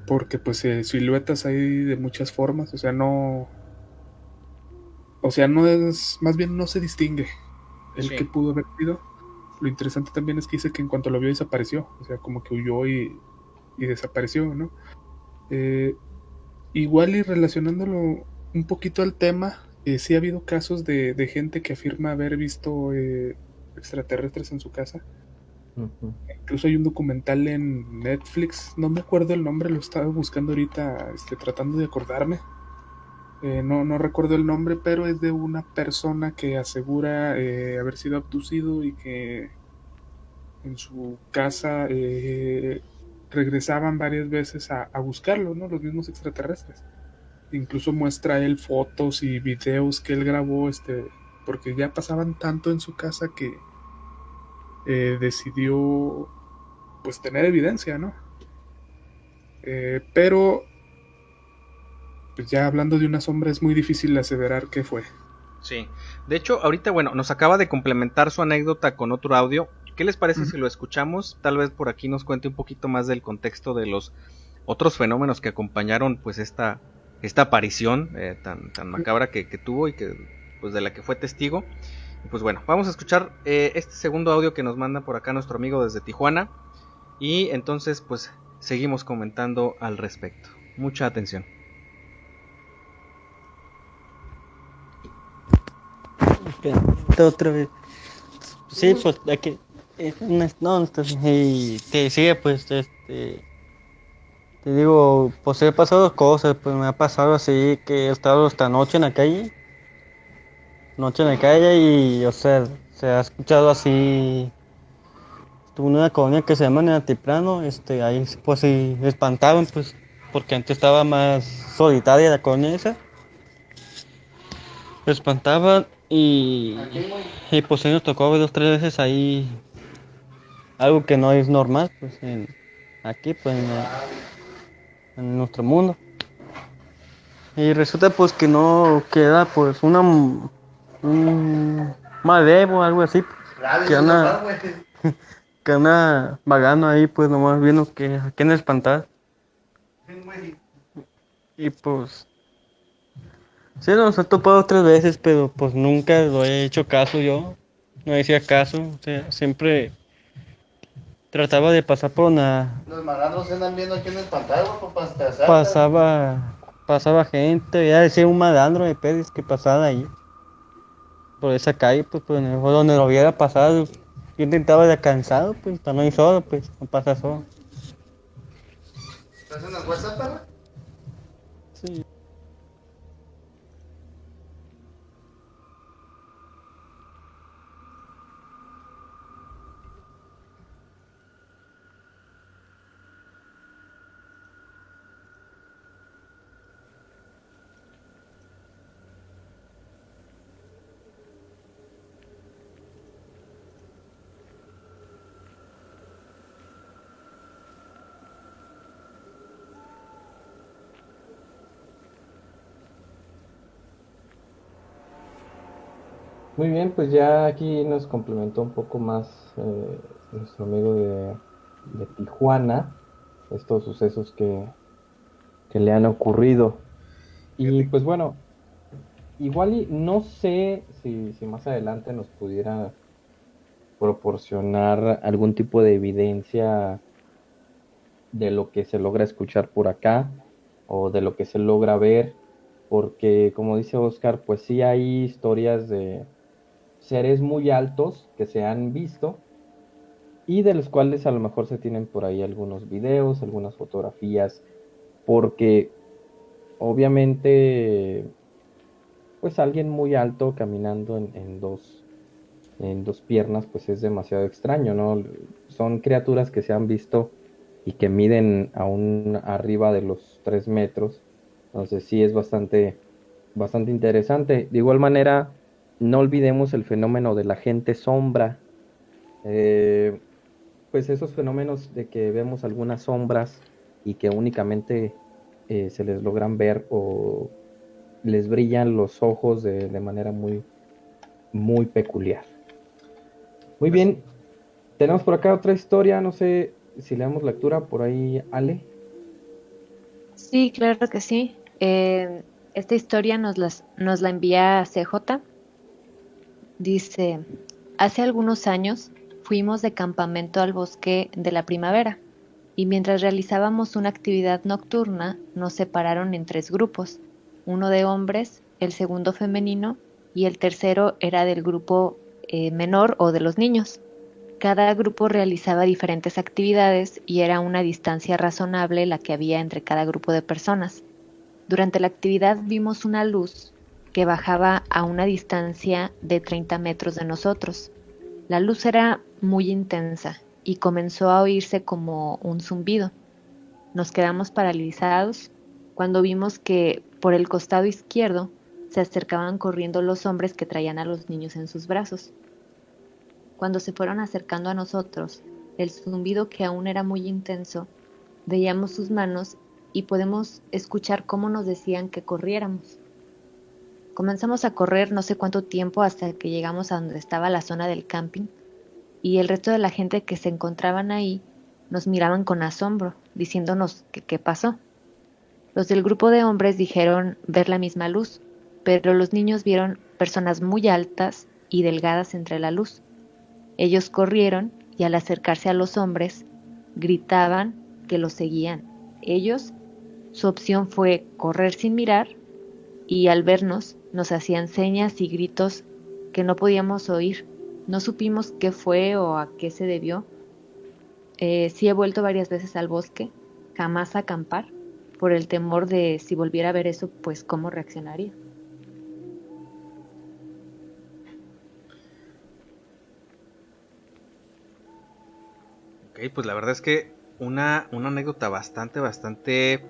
porque pues siluetas hay de muchas formas, o sea, no es, más bien no se distingue el Sí. que pudo haber sido. Lo interesante también es que dice que en cuanto lo vio desapareció, o sea, como que huyó y desapareció, ¿no? Eh, Igual y relacionándolo un poquito al tema, sí ha habido casos de gente que afirma haber visto extraterrestres en su casa. Ujú. Incluso hay un documental en Netflix, no me acuerdo el nombre, lo estaba buscando ahorita, tratando de acordarme. No recuerdo el nombre, pero es de una persona que asegura haber sido abducido y que en su casa regresaban varias veces a buscarlo, ¿no? Los mismos extraterrestres. Incluso muestra él fotos y videos que él grabó, porque ya pasaban tanto en su casa que decidió, pues, tener evidencia, ¿no? Pero, pues ya hablando de una sombra es muy difícil aseverar qué fue. Sí. De hecho, ahorita, bueno, nos acaba de complementar su anécdota con otro audio. ¿Qué les parece Ujú. si lo escuchamos? Tal vez por aquí nos cuente un poquito más del contexto de los otros fenómenos que acompañaron pues esta aparición tan macabra que tuvo y que pues de la que fue testigo. Y pues bueno, vamos a escuchar este segundo audio que nos manda por acá nuestro amigo desde Tijuana y entonces pues seguimos comentando al respecto. Mucha atención. Otra vez. Sí, pues aquí. No, y te sigue, pues, te digo, pues he pasado cosas, pues me ha pasado así que he estado esta noche en la calle y, o sea, se ha escuchado así, tuve una colonia que se llama Neatiplano, ahí pues sí espantaban, pues, porque antes estaba más solitaria la colonia esa, espantaban y pues sí nos tocó ver 2 3 veces ahí algo que no es normal, pues, aquí, pues, en nuestro mundo. Y resulta pues que no queda pues un madevo o algo así, pues, que anda vagando ahí pues nomás viendo que a quién espantar. Y pues sí nos ha topado 3 veces, pero pues nunca lo he hecho caso yo. No decía caso, o sea, siempre trataba de pasar por una. Los malandros andan viendo aquí en el pantalla, papá, te asaltan. Pasaba gente, ya decía un malandro de pedis que pasaba ahí. Por esa calle, pues, donde lo viera pasar, yo intentaba de cansado, pues, para no ir solo, pues, no pasa solo. ¿Estás en el WhatsApp, perra? Sí. Muy bien, pues ya aquí nos complementó un poco más nuestro amigo de Tijuana, estos sucesos que le han ocurrido. Y Fíjate. pues bueno, igual y no sé si más adelante nos pudiera proporcionar algún tipo de evidencia de lo que se logra escuchar por acá o de lo que se logra ver, porque como dice Oscar, pues sí hay historias de seres muy altos que se han visto y de los cuales a lo mejor se tienen por ahí algunos videos, algunas fotografías, porque obviamente pues alguien muy alto caminando en dos piernas, pues es demasiado extraño, ¿no? Son criaturas que se han visto y que miden aún arriba de los 3 metros, Entonces sí es bastante interesante. De igual manera, no olvidemos el fenómeno de la gente sombra. Pues esos fenómenos de que vemos algunas sombras y que únicamente se les logran ver o les brillan los ojos de manera muy peculiar. Muy bien, tenemos por acá otra historia, no sé si le damos lectura por ahí, Ale. Sí, claro que sí. Esta historia nos la envía CJ. Dice, hace algunos años fuimos de campamento al bosque de la primavera y mientras realizábamos una actividad nocturna nos separaron en tres grupos, uno de hombres, el segundo femenino y el tercero era del grupo menor o de los niños. Cada grupo realizaba diferentes actividades y era una distancia razonable la que había entre cada grupo de personas. Durante la actividad vimos una luz que bajaba a una distancia de 30 metros de nosotros. La luz era muy intensa y comenzó a oírse como un zumbido. Nos quedamos paralizados cuando vimos que por el costado izquierdo se acercaban corriendo los hombres que traían a los niños en sus brazos. Cuando se fueron acercando a nosotros, el zumbido que aún era muy intenso, veíamos sus manos y podemos escuchar cómo nos decían que corriéramos. Comenzamos a correr no sé cuánto tiempo hasta que llegamos a donde estaba la zona del camping y el resto de la gente que se encontraban ahí nos miraban con asombro, diciéndonos que qué pasó. Los del grupo de hombres dijeron ver la misma luz, pero los niños vieron personas muy altas y delgadas entre la luz. Ellos corrieron y al acercarse a los hombres, gritaban que los seguían. Ellos, su opción fue correr sin mirar y al vernos nos hacían señas y gritos que no podíamos oír. No supimos qué fue o a qué se debió. Sí he vuelto varias veces al bosque, jamás a acampar, por el temor de si volviera a ver eso, pues cómo reaccionaría. Ok, pues la verdad es que una anécdota bastante,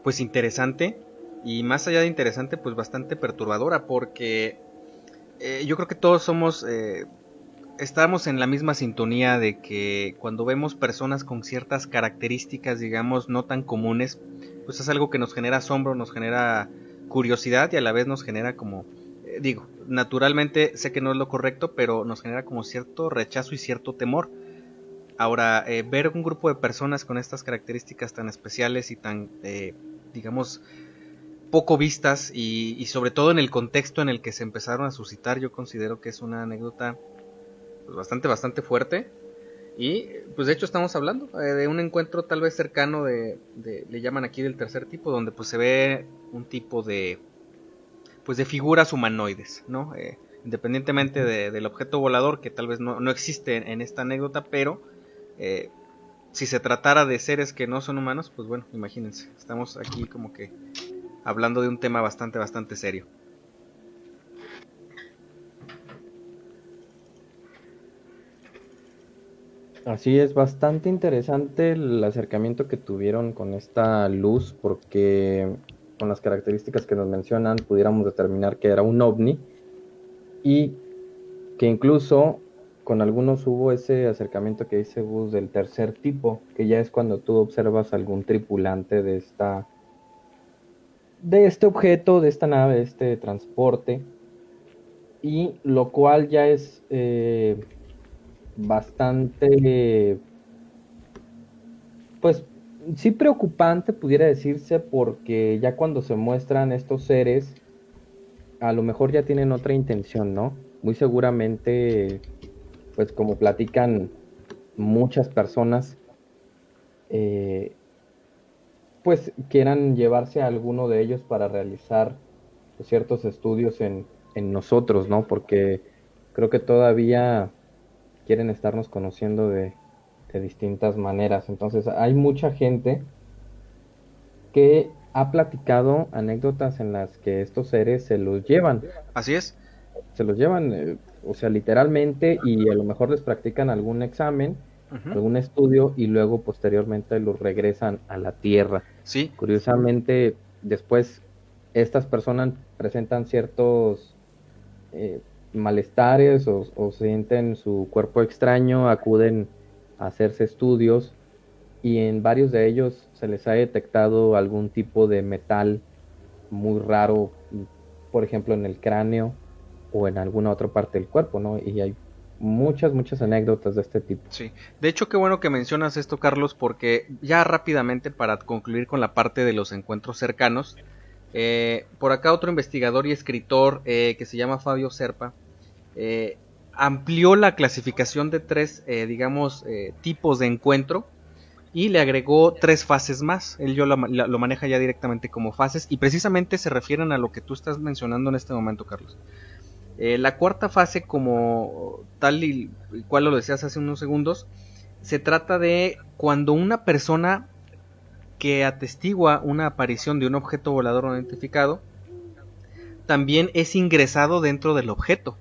pues interesante. Y más allá de interesante, pues bastante perturbadora. Porque yo creo que todos estamos en la misma sintonía de que cuando vemos personas con ciertas características, digamos, no tan comunes, pues es algo que nos genera asombro, nos genera curiosidad y a la vez nos genera como, naturalmente sé que no es lo correcto, pero nos genera como cierto rechazo y cierto temor. Ahora, ver un grupo de personas con estas características tan especiales y tan, digamos, poco vistas y sobre todo en el contexto en el que se empezaron a suscitar, yo considero que es una anécdota pues bastante fuerte. Y pues de hecho estamos hablando de un encuentro tal vez cercano le llaman aquí del tercer tipo, donde pues se ve un tipo de pues de figuras humanoides, ¿no? Independientemente del objeto volador que tal vez no existe en esta anécdota, pero si se tratara de seres que no son humanos, pues bueno, imagínense, estamos aquí como que hablando de un tema bastante serio. Así es, bastante interesante el acercamiento que tuvieron con esta luz, porque con las características que nos mencionan pudiéramos determinar que era un ovni y que incluso con algunos hubo ese acercamiento que dice Gus del tercer tipo, que ya es cuando tú observas algún tripulante de este objeto, de esta nave, de este transporte, y lo cual ya es bastante, pues sí preocupante pudiera decirse, porque ya cuando se muestran estos seres, a lo mejor ya tienen otra intención, ¿no? Muy seguramente, pues como platican muchas personas, pues quieran llevarse a alguno de ellos para realizar pues, ciertos estudios en nosotros, ¿no? Porque creo que todavía quieren estarnos conociendo de distintas maneras. Entonces, hay mucha gente que ha platicado anécdotas en las que estos seres se los llevan. Así es. Se los llevan, o sea, literalmente, y a lo mejor les practican algún examen, algún estudio, y luego posteriormente los regresan a la Tierra. Sí. Curiosamente, después estas personas presentan ciertos malestares o sienten su cuerpo extraño, acuden a hacerse estudios y en varios de ellos se les ha detectado algún tipo de metal muy raro, por ejemplo en el cráneo o en alguna otra parte del cuerpo, ¿no? Y hay muchas anécdotas de este tipo. Sí, de hecho qué bueno que mencionas esto, Carlos, porque ya rápidamente para concluir con la parte de los encuentros cercanos, por acá otro investigador y escritor que se llama Fabio Serpa amplió la clasificación de tres, tipos de encuentro y le agregó 3 fases más. Él lo maneja ya directamente como fases y precisamente se refieren a lo que tú estás mencionando en este momento, Carlos. La cuarta fase, como tal y cual lo decías hace unos segundos, se trata de cuando una persona que atestigua una aparición de un objeto volador no identificado también es ingresado dentro del objeto.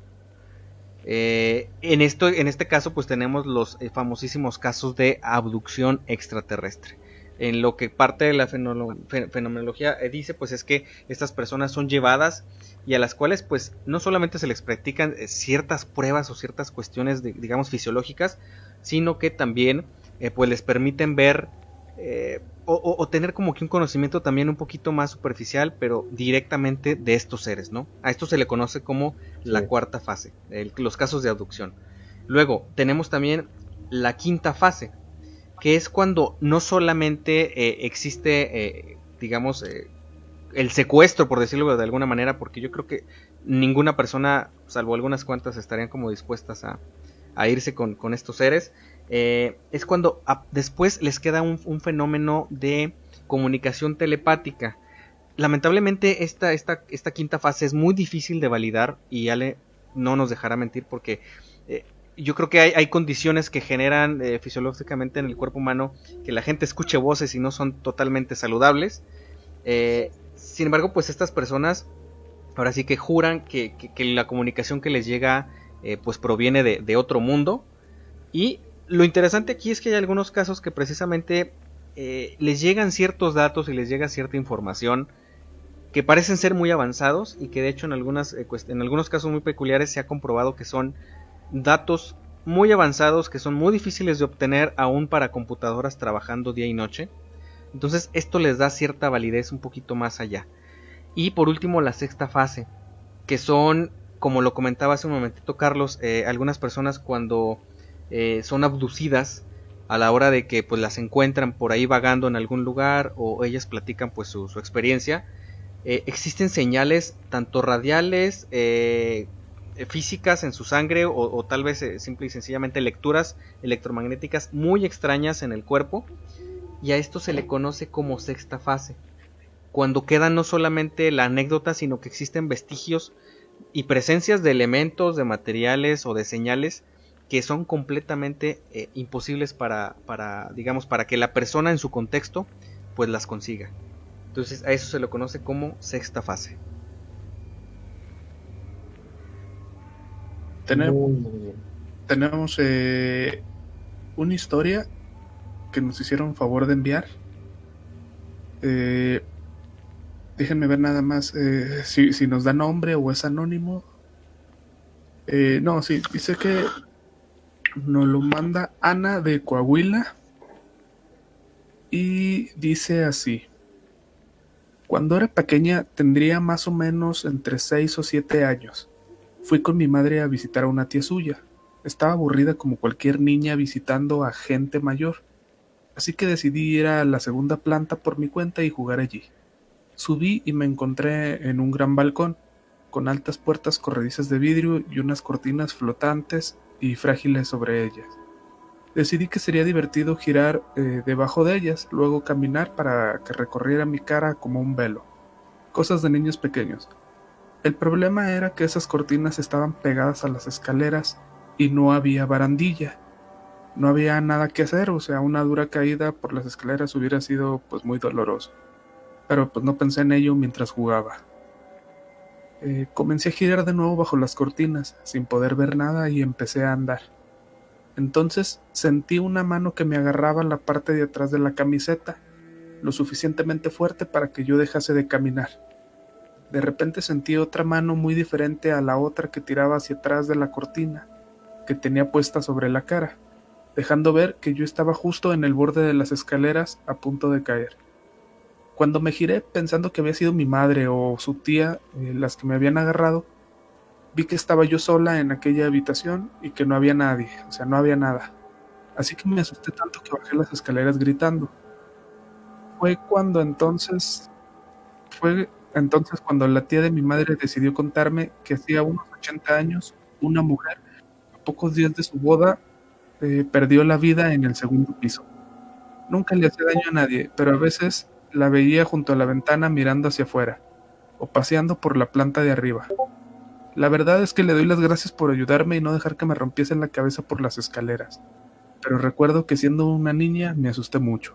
En este caso pues tenemos los famosísimos casos de abducción extraterrestre. En lo que parte de la fenomenología dice pues es que estas personas son llevadas y a las cuales pues no solamente se les practican ciertas pruebas o ciertas cuestiones digamos fisiológicas, sino que también pues les permiten ver o tener como que un conocimiento también un poquito más superficial, pero directamente de estos seres, ¿no? A esto se le conoce como la cuarta fase, los casos de abducción. Luego tenemos también la quinta fase, que es cuando no solamente existe, el secuestro, por decirlo de alguna manera, porque yo creo que ninguna persona, salvo algunas cuantas, estarían como dispuestas a irse con estos seres. Es cuando después les queda un fenómeno de comunicación telepática. Lamentablemente esta quinta fase es muy difícil de validar y Ale no nos dejará mentir porque yo creo que hay condiciones que generan fisiológicamente en el cuerpo humano que la gente escuche voces y no son totalmente saludables. Sin embargo, pues estas personas ahora sí que juran que la comunicación que les llega pues proviene de otro mundo. Y lo interesante aquí es que hay algunos casos que precisamente les llegan ciertos datos y les llega cierta información que parecen ser muy avanzados y que de hecho en algunos casos muy peculiares se ha comprobado que son datos muy avanzados que son muy difíciles de obtener aún para computadoras trabajando día y noche. Entonces esto les da cierta validez un poquito más allá. Y por último la sexta fase, que son, como lo comentaba hace un momentito Carlos, algunas personas cuando son abducidas a la hora de que pues las encuentran por ahí vagando en algún lugar o ellas platican pues su experiencia. Existen señales tanto radiales, físicas en su sangre o tal vez simple y sencillamente lecturas electromagnéticas muy extrañas en el cuerpo, y a esto se le conoce como sexta fase, cuando queda no solamente la anécdota sino que existen vestigios y presencias de elementos, de materiales o de señales que son completamente imposibles para que la persona en su contexto pues las consiga. Entonces a eso se lo conoce como sexta fase. Tenemos una historia que nos hicieron favor de enviar. Déjenme ver nada más si nos da nombre o es anónimo. No, sí, dice que nos lo manda Ana de Coahuila y dice así: cuando era pequeña tendría más o menos entre 6 o 7 años. Fui con mi madre a visitar a una tía suya. Estaba aburrida como cualquier niña visitando a gente mayor, así que decidí ir a la segunda planta por mi cuenta y jugar allí. Subí y me encontré en un gran balcón, con altas puertas corredizas de vidrio y unas cortinas flotantes y frágiles sobre ellas. Decidí que sería divertido girar debajo de ellas, luego caminar para que recorriera mi cara como un velo. Cosas de niños pequeños. El problema era que esas cortinas estaban pegadas a las escaleras y no había barandilla. No había nada que hacer, o sea, una dura caída por las escaleras hubiera sido pues muy doloroso. Pero pues no pensé en ello mientras jugaba. Comencé a girar de nuevo bajo las cortinas, sin poder ver nada, y empecé a andar. Entonces sentí una mano que me agarraba la parte de atrás de la camiseta. lo suficientemente fuerte para que yo dejase de caminar. De repente sentí otra mano muy diferente a la otra que tiraba hacia atrás de la cortina, que tenía puesta sobre la cara, dejando ver que yo estaba justo en el borde de las escaleras a punto de caer. Cuando me giré pensando que había sido mi madre o su tía las que me habían agarrado, vi que estaba yo sola en aquella habitación y que no había nadie, o sea, no había nada. Así que me asusté tanto que bajé las escaleras gritando. Fue cuando entonces, fue entonces cuando la tía de mi madre decidió contarme que hacía unos 80 años, una mujer, a pocos días de su boda, perdió la vida en el segundo piso. Nunca le hacía daño a nadie, pero a veces la veía junto a la ventana mirando hacia afuera, o paseando por la planta de arriba. La verdad es que le doy las gracias por ayudarme y no dejar que me rompiesen la cabeza por las escaleras, pero recuerdo que siendo una niña me asusté mucho.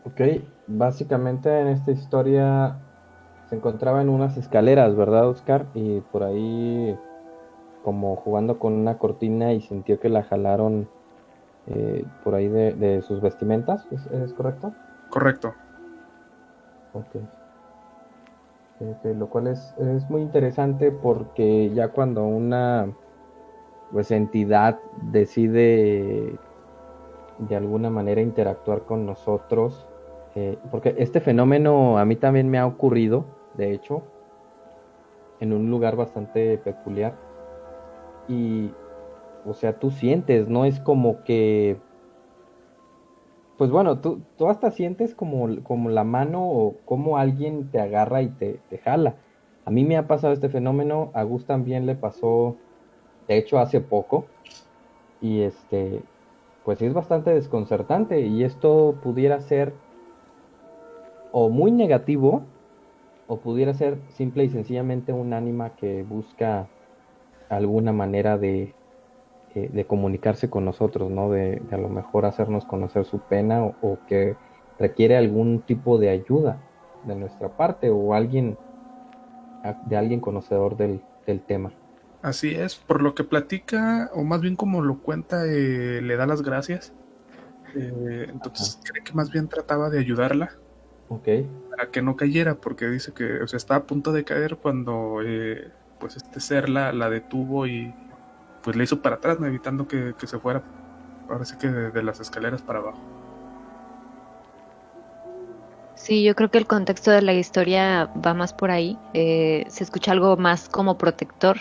Ok, básicamente en esta historia se encontraba en unas escaleras, ¿verdad, Oscar? Y por ahí como jugando con una cortina y sintió que la jalaron por ahí de sus vestimentas, ¿es correcto? Correcto. Ok. Lo cual es muy interesante porque ya cuando una pues entidad decide de alguna manera interactuar con nosotros, porque este fenómeno a mí también me ha ocurrido, de hecho, en un lugar bastante peculiar. Y, o sea, tú sientes, no es como que, pues bueno, tú hasta sientes como la mano o como alguien te agarra y te jala. A mí me ha pasado este fenómeno, a Gus también le pasó, de hecho, hace poco. Y pues sí es bastante desconcertante. Y esto pudiera ser o muy negativo, o pudiera ser simple y sencillamente un ánima que busca alguna manera de comunicarse con nosotros, ¿no? De a lo mejor hacernos conocer su pena o que requiere algún tipo de ayuda de nuestra parte o de alguien conocedor del tema. Así es, por lo que platica, o más bien como lo cuenta, le da las gracias. Entonces cree que más bien trataba de ayudarla Ok, para que no cayera, porque dice que, o sea, estaba a punto de caer cuando pues este ser la detuvo y pues le hizo para atrás, ¿no? Evitando que se fuera, ahora sí que de las escaleras para abajo. Sí, yo creo que el contexto de la historia va más por ahí. Se escucha algo más como protector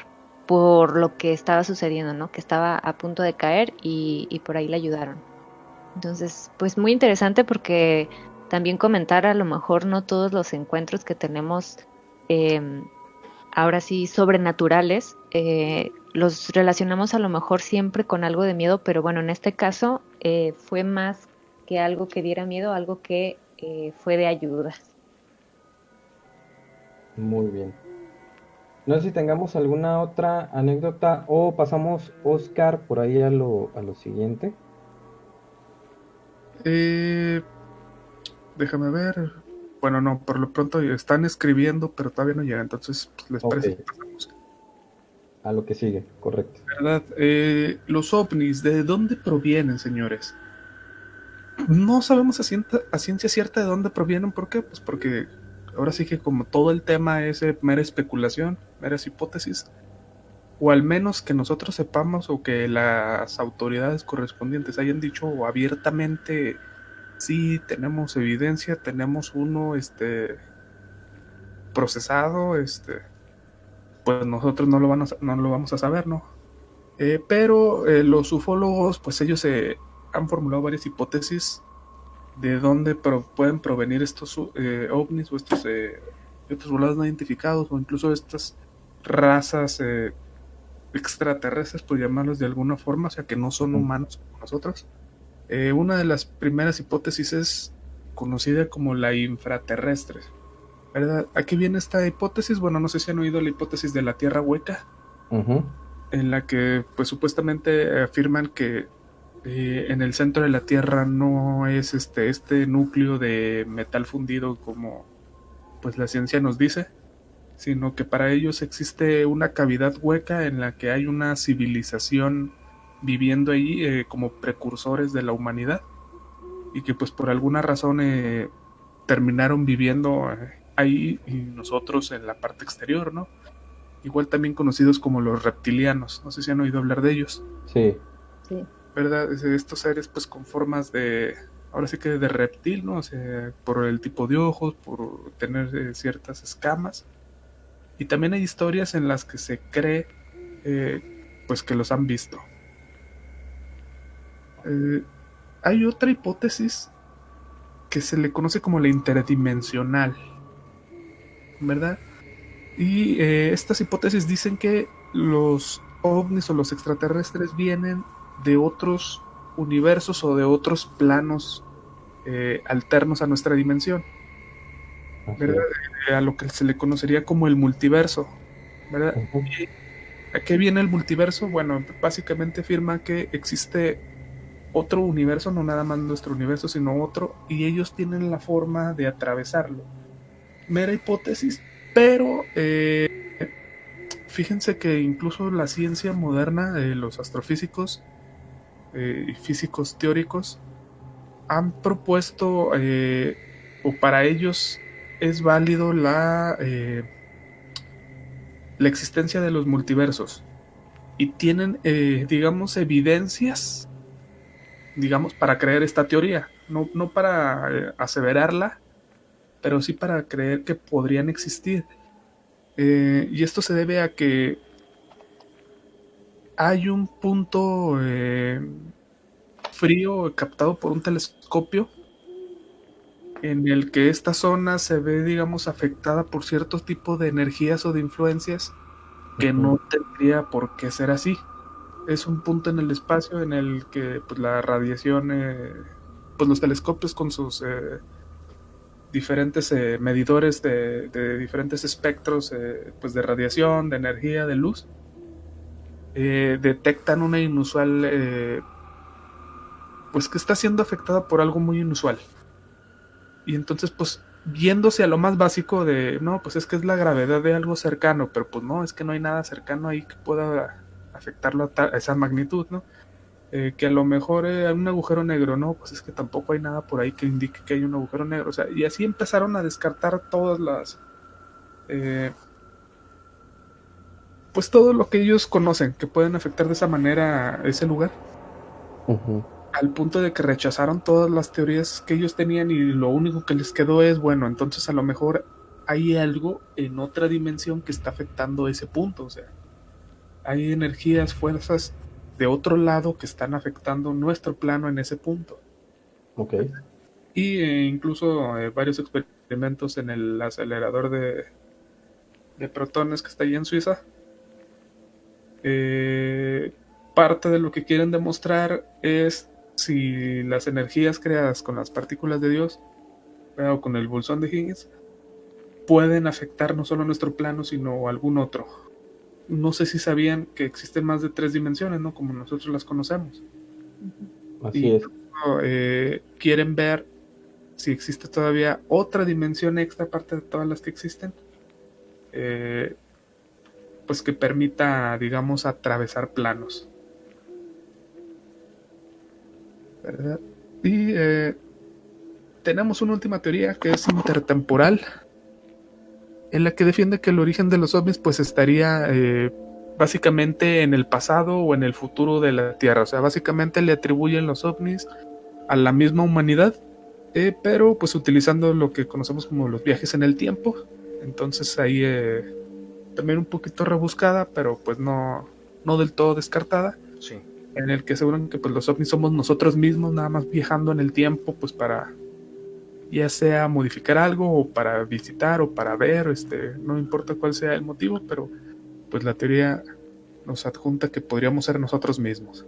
por lo que estaba sucediendo, ¿no? Que estaba a punto de caer y por ahí le ayudaron. Entonces, pues muy interesante porque también comentar a lo mejor no todos los encuentros que tenemos em, ahora sí sobrenaturales, los relacionamos a lo mejor siempre con algo de miedo, pero bueno, en este caso fue más que algo que diera miedo, algo que fue de ayuda. muy bien. No sé si tengamos alguna otra anécdota o pasamos, Oscar, por ahí a lo siguiente. Eh, Déjame ver. Bueno, no, por lo pronto están escribiendo, pero todavía no llega, entonces pues, les Ok, parece que pasamos. a lo que sigue, correcto. ¿Verdad? Los ovnis, ¿de dónde provienen, señores? No sabemos a ciencia cierta de dónde provienen. ¿Por qué? Pues porque ahora sí que como todo el tema es mera especulación, meras hipótesis, o al menos que nosotros sepamos o que las autoridades correspondientes hayan dicho abiertamente, sí, tenemos evidencia, tenemos uno procesado, pues nosotros no lo vamos a saber, ¿no? Pero los ufólogos, pues ellos han formulado varias hipótesis de dónde pueden provenir estos ovnis o estos volados no identificados o incluso estas razas extraterrestres, por llamarlos de alguna forma, o sea que no son Ujú. humanos como nosotros. Una de las primeras hipótesis es conocida como la infraterrestre, ¿verdad? ¿A qué viene esta hipótesis? Bueno, no sé si han oído la hipótesis de la Tierra hueca, Ujú. en la que pues supuestamente afirman que en el centro de la Tierra no es este núcleo de metal fundido como pues la ciencia nos dice, sino que para ellos existe una cavidad hueca en la que hay una civilización viviendo allí como precursores de la humanidad, y que pues por alguna razón terminaron viviendo ahí y nosotros en la parte exterior, ¿no? Igual también conocidos como los reptilianos, no sé si han oído hablar de ellos. Sí. Sí. ¿Verdad? Estos seres pues con formas de, ahora sí que de reptil, ¿no? O sea, por el tipo de ojos, por tener ciertas escamas. Y también hay historias en las que se cree pues que los han visto. Hay otra hipótesis que se le conoce como la interdimensional, ¿verdad? Y estas hipótesis dicen que los ovnis o los extraterrestres vienen de otros universos o de otros planos alternos a nuestra dimensión, ¿verdad? A lo que se le conocería como el multiverso, ¿verdad? Ujú. ¿Y a qué viene el multiverso? Bueno, básicamente afirma que existe otro universo, no nada más nuestro universo, sino otro, y ellos tienen la forma de atravesarlo. Mera hipótesis, pero fíjense que incluso la ciencia moderna, los astrofísicos y físicos teóricos han propuesto, o para ellos es válido la existencia de los multiversos. Y tienen, digamos, evidencias, digamos, para creer esta teoría. No para aseverarla, pero sí para creer que podrían existir. Y esto se debe a que hay un punto frío captado por un telescopio en el que esta zona se ve, digamos, afectada por cierto tipo de energías o de influencias que no tendría por qué ser así. Es un punto en el espacio en el que pues, la radiación, pues los telescopios con sus diferentes medidores de diferentes espectros pues de radiación, de energía, de luz, detectan una inusual, pues que está siendo afectada por algo muy inusual. Y entonces, pues, viéndose a lo más básico de, no, pues es que es la gravedad de algo cercano, pero pues no, es que no hay nada cercano ahí que pueda afectarlo a esa magnitud, ¿no? Que a lo mejor hay un agujero negro, no, pues es que tampoco hay nada por ahí que indique que hay un agujero negro, o sea, y así empezaron a descartar todas las, eh, pues todo lo que ellos conocen que pueden afectar de esa manera a ese lugar. Ujú. Al punto de que rechazaron todas las teorías que ellos tenían y lo único que les quedó es, bueno, entonces a lo mejor hay algo en otra dimensión que está afectando ese punto, o sea, hay energías, fuerzas de otro lado que están afectando nuestro plano en ese punto. Ok. Y incluso varios experimentos en el acelerador de protones que está ahí en Suiza. Parte de lo que quieren demostrar es si las energías creadas con las partículas de Dios o con el bolsón de Higgs pueden afectar no solo nuestro plano, sino algún otro. No sé si sabían que existen más de 3 dimensiones, ¿no? Como nosotros las conocemos. Así Y es. quieren ver si existe todavía otra dimensión extra aparte de todas las que existen, eh, pues que permita, digamos, atravesar planos, ¿verdad? Y tenemos una última teoría que es intertemporal, en la que defiende que el origen de los ovnis pues estaría básicamente en el pasado o en el futuro de la Tierra. O sea, básicamente le atribuyen los ovnis a la misma humanidad, pero pues utilizando lo que conocemos como los viajes en el tiempo. Entonces ahí también un poquito rebuscada, pero pues no del todo descartada. Sí. En el que aseguran que pues los ovnis somos nosotros mismos, nada más viajando en el tiempo, pues para ya sea modificar algo o para visitar o para ver, no importa cuál sea el motivo, pero pues la teoría nos adjunta que podríamos ser nosotros mismos.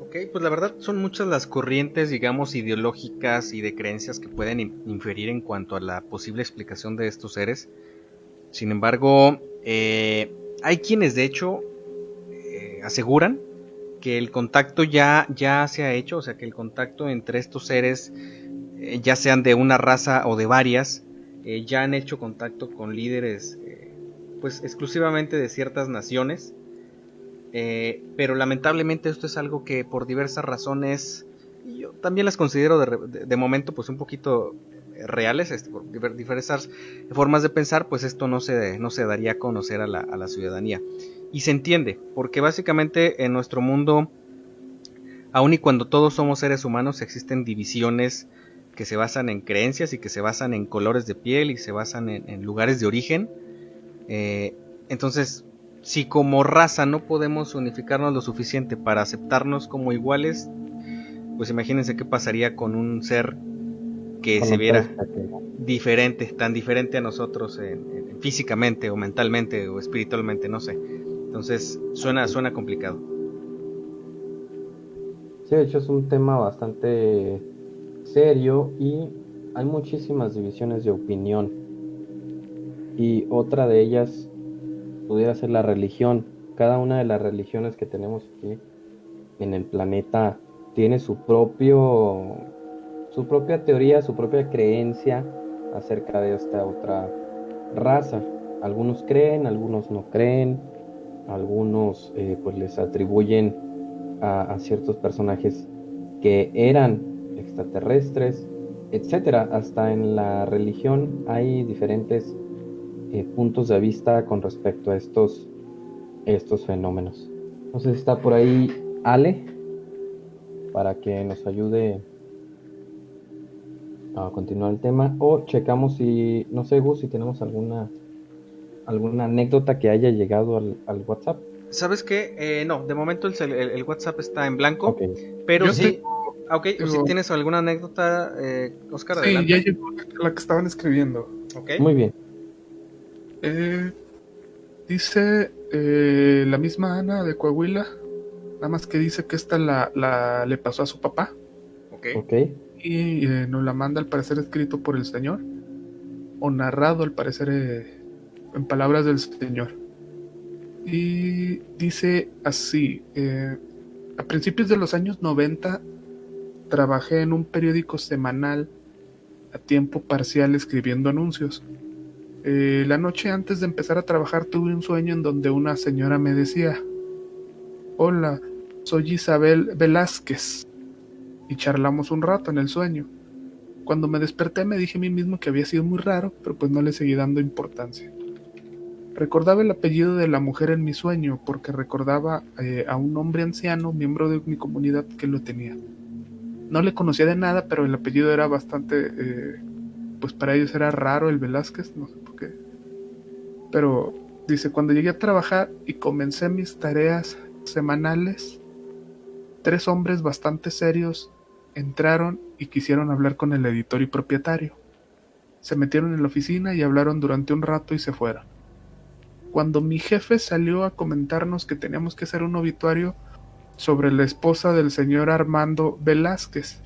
Ok, pues la verdad son muchas las corrientes, digamos, ideológicas y de creencias que pueden inferir en cuanto a la posible explicación de estos seres. Sin embargo, hay quienes de hecho aseguran que el contacto ya se ha hecho, o sea que el contacto entre estos seres ya sean de una raza o de varias, ya han hecho contacto con líderes pues exclusivamente de ciertas naciones, pero lamentablemente esto es algo que por diversas razones, yo también las considero de momento pues un poquito reales, por diversas formas de pensar, pues esto no se daría a conocer a la ciudadanía. Y se entiende, porque básicamente en nuestro mundo, aun y cuando todos somos seres humanos, existen divisiones que se basan en creencias y que se basan en colores de piel y se basan en lugares de origen. Entonces, si como raza no podemos unificarnos lo suficiente para aceptarnos como iguales, pues imagínense qué pasaría con un ser que Con se viera diferente. tan diferente a nosotros físicamente o mentalmente o espiritualmente, no sé. Entonces suena complicado. Sí, de hecho es un tema bastante serio y hay muchísimas divisiones de opinión. Y otra de ellas pudiera ser la religión. Cada una de las religiones que tenemos aquí en el planeta tiene su propia teoría, su propia creencia acerca de esta otra raza. Algunos creen, algunos no creen, algunos pues les atribuyen a ciertos personajes que eran extraterrestres, etcétera. Hasta en la religión hay diferentes puntos de vista con respecto a estos fenómenos. No sé si está por ahí Ale para que nos ayude a continuar el tema, o checamos si, no sé, Gus, si tenemos alguna anécdota que haya llegado al WhatsApp. ¿Sabes qué? No, de momento el WhatsApp está en blanco, Okay. pero Yo sí. tengo, O si tienes alguna anécdota, Oscar, sí, adelante. ya llegó la que estaban escribiendo. Okay. Muy bien. Dice la misma Ana de Coahuila, nada más que dice que esta le pasó a su papá. Okay. Y nos la manda al parecer escrito por el Señor, o narrado al parecer en palabras del Señor. Y dice así, a principios de los años 90 trabajé en un periódico semanal a tiempo parcial escribiendo anuncios. La noche antes de empezar a trabajar tuve un sueño en donde una señora me decía: hola, soy Isabel Velázquez. Y charlamos un rato en el sueño. Cuando me desperté me dije a mí mismo que había sido muy raro, pero pues no le seguí dando importancia. Recordaba el apellido de la mujer en mi sueño porque recordaba a un hombre anciano, miembro de mi comunidad, que lo tenía. No le conocía de nada, pero el apellido era bastante, pues para ellos era raro, el Velázquez, no sé por qué. Pero dice, cuando llegué a trabajar y comencé mis tareas semanales, 3 hombres bastante serios entraron y quisieron hablar con el editor y propietario. Se metieron en la oficina y hablaron durante un rato y se fueron. Cuando mi jefe salió a comentarnos que teníamos que hacer un obituario sobre la esposa del señor Armando Velázquez,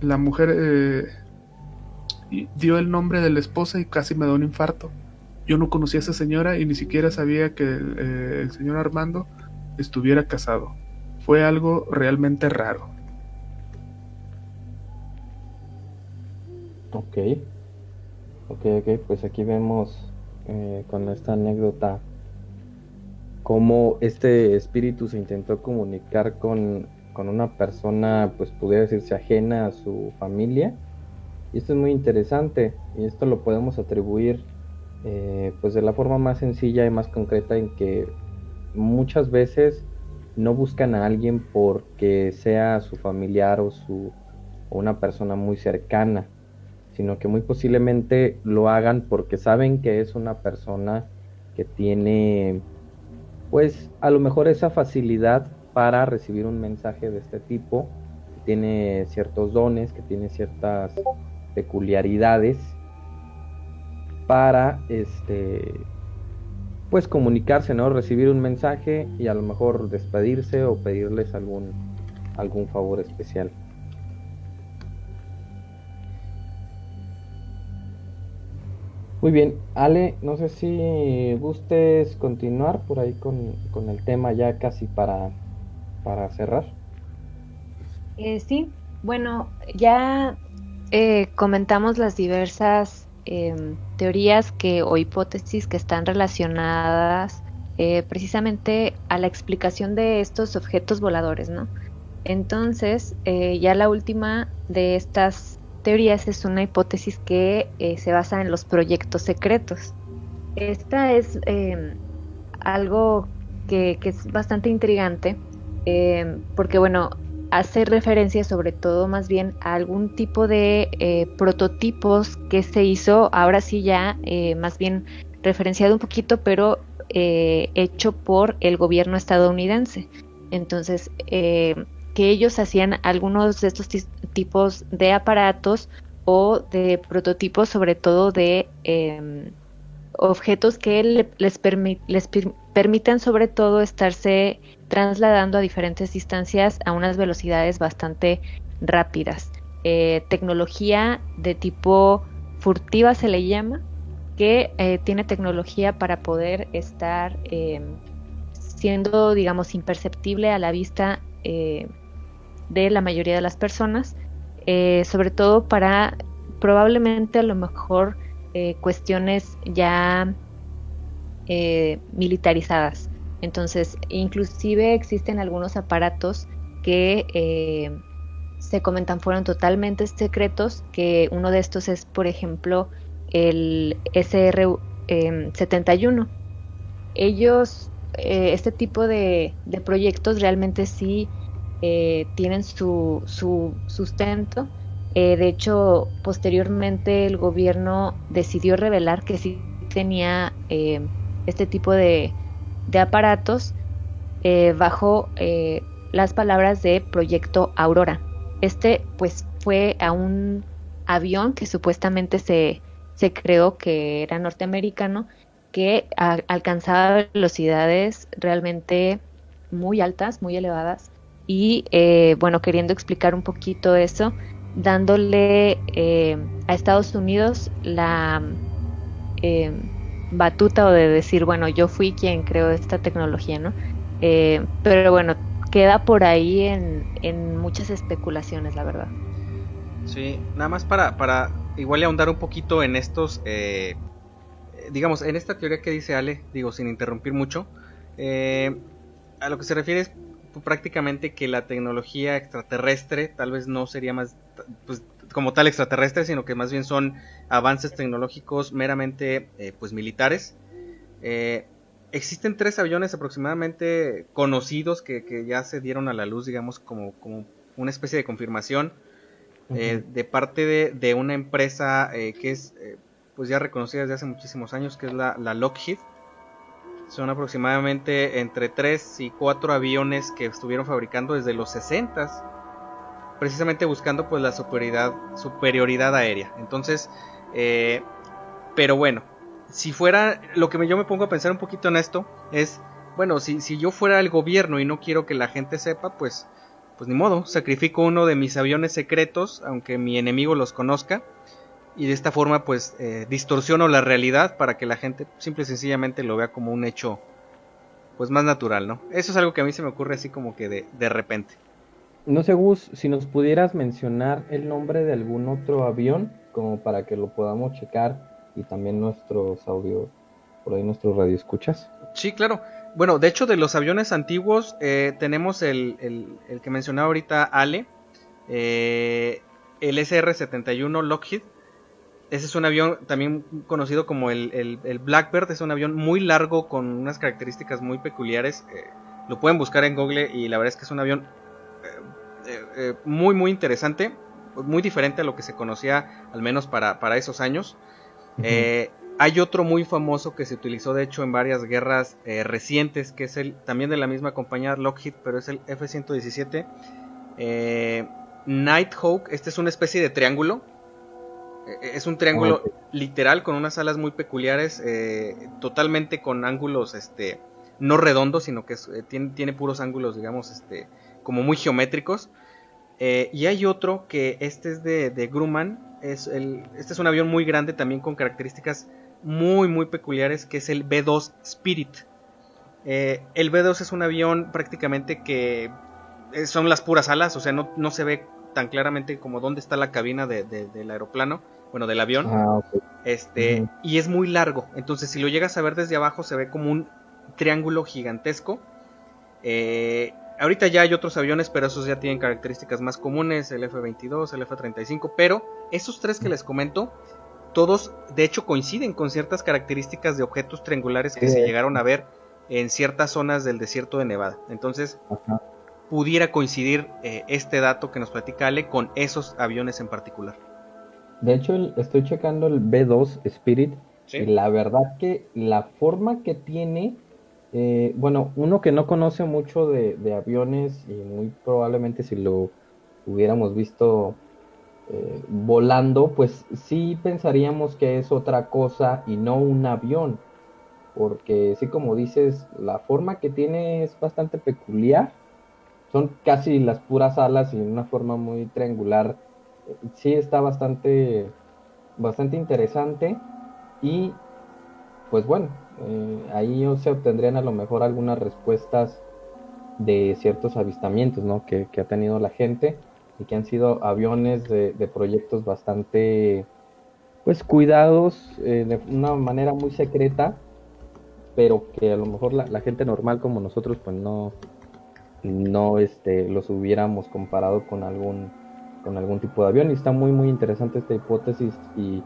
la mujer dio el nombre de la esposa y casi me da un infarto. Yo no conocía a esa señora y ni siquiera sabía que el señor Armando estuviera casado. Fue algo realmente raro. Ok, pues aquí vemos con esta anécdota cómo este espíritu se intentó comunicar con una persona, pues pudiera decirse ajena a su familia. Y esto es muy interesante, y esto lo podemos atribuir pues de la forma más sencilla y más concreta, en que muchas veces no buscan a alguien porque sea su familiar o una persona muy cercana, sino que muy posiblemente lo hagan porque saben que es una persona que tiene, pues a lo mejor esa facilidad para recibir un mensaje de este tipo, que tiene ciertos dones, que tiene ciertas peculiaridades para pues comunicarse, ¿no? Recibir un mensaje y a lo mejor despedirse o pedirles algún favor especial. Muy bien, Ale, no sé si gustes continuar por ahí con el tema ya casi para cerrar. Sí, bueno, ya comentamos las diversas teorías o hipótesis que están relacionadas precisamente a la explicación de estos objetos voladores, ¿no? Entonces, ya la última de estas teorías es una hipótesis que se basa en los proyectos secretos. Esta es algo que es bastante intrigante, porque bueno, hace referencia sobre todo más bien a algún tipo de prototipos que se hizo, ahora sí ya más bien referenciado un poquito, pero hecho por el gobierno estadounidense. Entonces, que ellos hacían algunos de estos tipos de aparatos o de prototipos, sobre todo de objetos que les permitan sobre todo estarse trasladando a diferentes distancias a unas velocidades bastante rápidas. Tecnología de tipo furtiva se le llama, que tiene tecnología para poder estar siendo, digamos, imperceptible a la vista de la mayoría de las personas, sobre todo para probablemente a lo mejor cuestiones ya militarizadas. Entonces, inclusive existen algunos aparatos que se comentan fueron totalmente secretos, que uno de estos es, por ejemplo, el SR-71. Ellos, este tipo de proyectos realmente sí tienen su sustento. De hecho, posteriormente el gobierno decidió revelar que sí tenía este tipo de aparatos bajo las palabras de Proyecto Aurora. Este pues fue a un avión que supuestamente se creó, que era norteamericano, que alcanzaba velocidades realmente muy altas, muy elevadas, y bueno, queriendo explicar un poquito eso, dándole a Estados Unidos la batuta, o de decir, bueno, yo fui quien creó esta tecnología, ¿no? Pero bueno, queda por ahí en muchas especulaciones, la verdad. Sí, nada más para igual ahondar un poquito en estos, digamos, en esta teoría que dice Ale, digo, sin interrumpir mucho, a lo que se refiere es prácticamente que la tecnología extraterrestre tal vez no sería más, pues, como tal extraterrestre, sino que más bien son avances tecnológicos meramente pues militares. Existen 3 aviones aproximadamente conocidos que ya se dieron a la luz, digamos, como una especie de confirmación de parte de una empresa que es pues ya reconocida desde hace muchísimos años, que es la Lockheed. Son aproximadamente entre 3 y 4 aviones que estuvieron fabricando desde los 60s, precisamente buscando pues la superioridad aérea. Entonces, pero bueno, si fuera, lo que yo me pongo a pensar un poquito en esto es, bueno, si yo fuera el gobierno y no quiero que la gente sepa, pues ni modo, sacrifico uno de mis aviones secretos, aunque mi enemigo los conozca, y de esta forma pues distorsiono la realidad para que la gente simple y sencillamente lo vea como un hecho pues más natural, ¿no? Eso es algo que a mí se me ocurre así como que de repente. No sé, Gus, si nos pudieras mencionar el nombre de algún otro avión, como para que lo podamos checar, y también nuestros audios, por ahí nuestros radioescuchas. Sí, claro. Bueno, de hecho de los aviones antiguos tenemos el que mencionaba ahorita Ale, el SR-71 Lockheed. Ese es un avión también conocido como el Blackbird. Es un avión muy largo con unas características muy peculiares. Lo pueden buscar en Google y la verdad es que es un avión muy muy interesante, muy diferente a lo que se conocía al menos para esos años. Hay otro muy famoso que se utilizó de hecho en varias guerras recientes, que es también de la misma compañía Lockheed, pero es el F-117 Nighthawk. Este es una especie de triángulo. Es un triángulo literal con unas alas muy peculiares, totalmente con ángulos no redondos, sino que tiene puros ángulos, digamos, como muy geométricos. Y hay otro que este es de Grumman. Este es un avión muy grande también con características muy muy peculiares, que es el B-2 Spirit. El B-2 es un avión prácticamente que son las puras alas, o sea, no se ve tan claramente como dónde está la cabina del aeroplano, bueno, del avión. Ok. Y es muy largo, entonces si lo llegas a ver desde abajo se ve como un triángulo gigantesco. Ahorita ya hay otros aviones, pero esos ya tienen características más comunes, el F-22, el F-35, pero esos tres que les comento, todos de hecho coinciden con ciertas características de objetos triangulares que se llegaron a ver en ciertas zonas del desierto de Nevada. Entonces pudiera coincidir este dato que nos platica Ale con esos aviones en particular. De hecho, estoy checando el B2 Spirit, ¿Sí? y la verdad que la forma que tiene, bueno, uno que no conoce mucho de aviones, y muy probablemente si lo hubiéramos visto volando, pues sí pensaríamos que es otra cosa y no un avión, porque sí, como dices, la forma que tiene es bastante peculiar, son casi las puras alas y una forma muy triangular. Sí está bastante interesante, y pues bueno, ahí se obtendrían a lo mejor algunas respuestas de ciertos avistamientos, ¿no? que ha tenido la gente, y que han sido aviones de proyectos bastante, pues, cuidados, de una manera muy secreta, pero que a lo mejor la gente normal como nosotros pues no los hubiéramos comparado con algún tipo de avión. Y está muy interesante esta hipótesis, y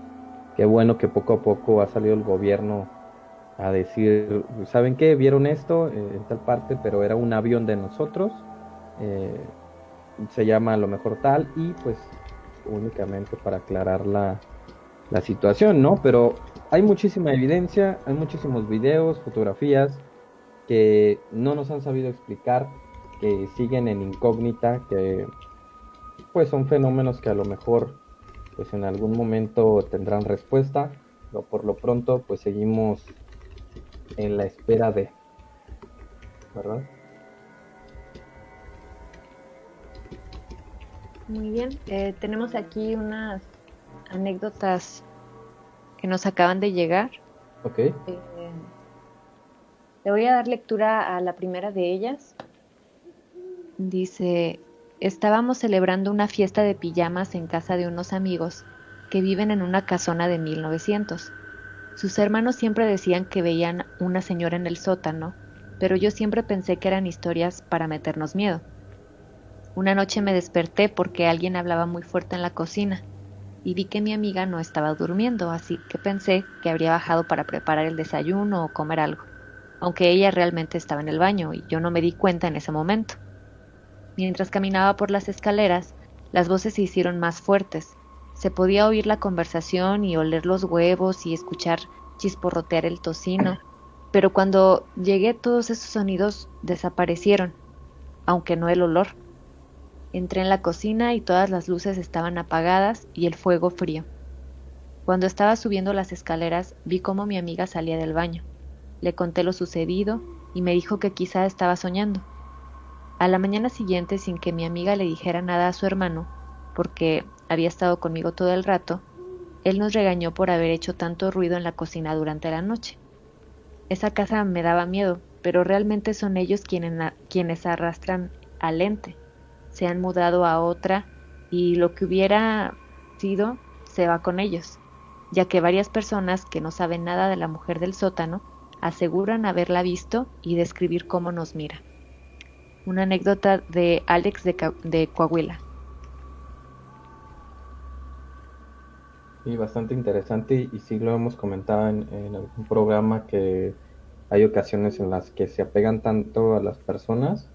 qué bueno que poco a poco ha salido el gobierno a decir, ¿saben qué? Vieron esto en tal parte, pero era un avión de nosotros, eh, se llama a lo mejor tal, y pues únicamente para aclarar la situación, ¿no? Pero hay muchísima evidencia, hay muchísimos videos, fotografías que no nos han sabido explicar, que siguen en incógnita, que pues son fenómenos que a lo mejor pues en algún momento tendrán respuesta, pero por lo pronto pues seguimos en la espera de, ¿verdad? Muy bien, tenemos aquí unas anécdotas que nos acaban de llegar. Ok. Le voy a dar lectura a la primera de ellas. Dice, estábamos celebrando una fiesta de pijamas en casa de unos amigos que viven en una casona de 1900. Sus hermanos siempre decían que veían una señora en el sótano, pero yo siempre pensé que eran historias para meternos miedo. Una noche me desperté porque alguien hablaba muy fuerte en la cocina y vi que mi amiga no estaba durmiendo, así que pensé que habría bajado para preparar el desayuno o comer algo, aunque ella realmente estaba en el baño y yo no me di cuenta en ese momento. Mientras caminaba por las escaleras, las voces se hicieron más fuertes. Se podía oír la conversación y oler los huevos y escuchar chisporrotear el tocino, pero cuando llegué todos esos sonidos desaparecieron, aunque no el olor. Entré en la cocina y todas las luces estaban apagadas y el fuego frío. Cuando estaba subiendo las escaleras, vi cómo mi amiga salía del baño. Le conté lo sucedido y me dijo que quizá estaba soñando. A la mañana siguiente, sin que mi amiga le dijera nada a su hermano, porque había estado conmigo todo el rato, él nos regañó por haber hecho tanto ruido en la cocina durante la noche. Esa casa me daba miedo, pero realmente son ellos quienes arrastran al ente. Se han mudado a otra y lo que hubiera sido se va con ellos, ya que varias personas que no saben nada de la mujer del sótano aseguran haberla visto y describir cómo nos mira. Una anécdota de Alex de Coahuila. Sí, bastante interesante, y sí lo hemos comentado en algún programa, que hay ocasiones en las que se apegan tanto a las personas,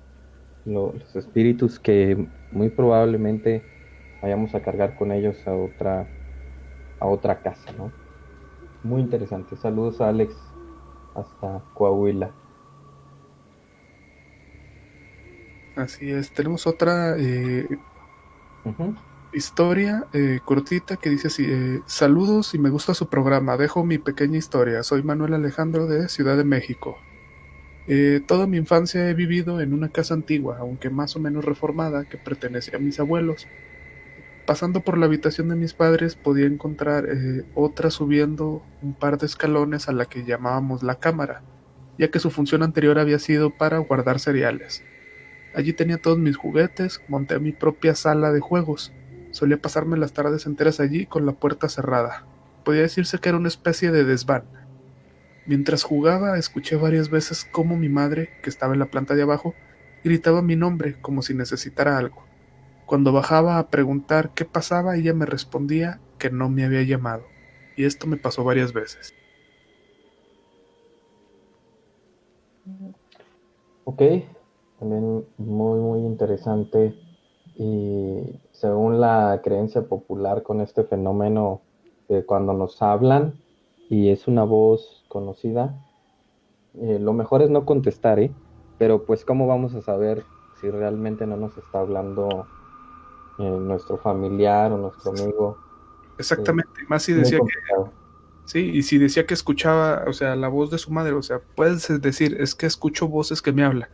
los espíritus, que muy probablemente vayamos a cargar con ellos a otra casa, ¿no? Muy interesante. Saludos a Alex hasta Coahuila. Así es. Tenemos otra Ujú. historia cortita que dice así: saludos y me gusta su programa. Dejo mi pequeña historia. Soy Manuel Alejandro de Ciudad de México. Toda mi infancia he vivido en una casa antigua, aunque más o menos reformada, que pertenecía a mis abuelos. Pasando por la habitación de mis padres podía encontrar otra subiendo un par de escalones a la que llamábamos la cámara, ya que su función anterior había sido para guardar cereales. Allí tenía todos mis juguetes, monté mi propia sala de juegos. Solía pasarme las tardes enteras allí con la puerta cerrada. Podía decirse que era una especie de desván. Mientras jugaba, escuché varias veces cómo mi madre, que estaba en la planta de abajo, gritaba mi nombre como si necesitara algo. Cuando bajaba a preguntar qué pasaba, ella me respondía que no me había llamado. Y esto me pasó varias veces. Ok, también muy interesante. Y según la creencia popular con este fenómeno de cuando nos hablan y es una voz conocida, lo mejor es no contestar, ¿eh? Pero pues ¿cómo vamos a saber si realmente no nos está hablando nuestro familiar o nuestro amigo? Eh, Exactamente, más si Muy decía que, complicado. sí, y si decía que escuchaba, o sea, la voz de su madre, o sea, puedes decir, es que escucho voces que me hablan.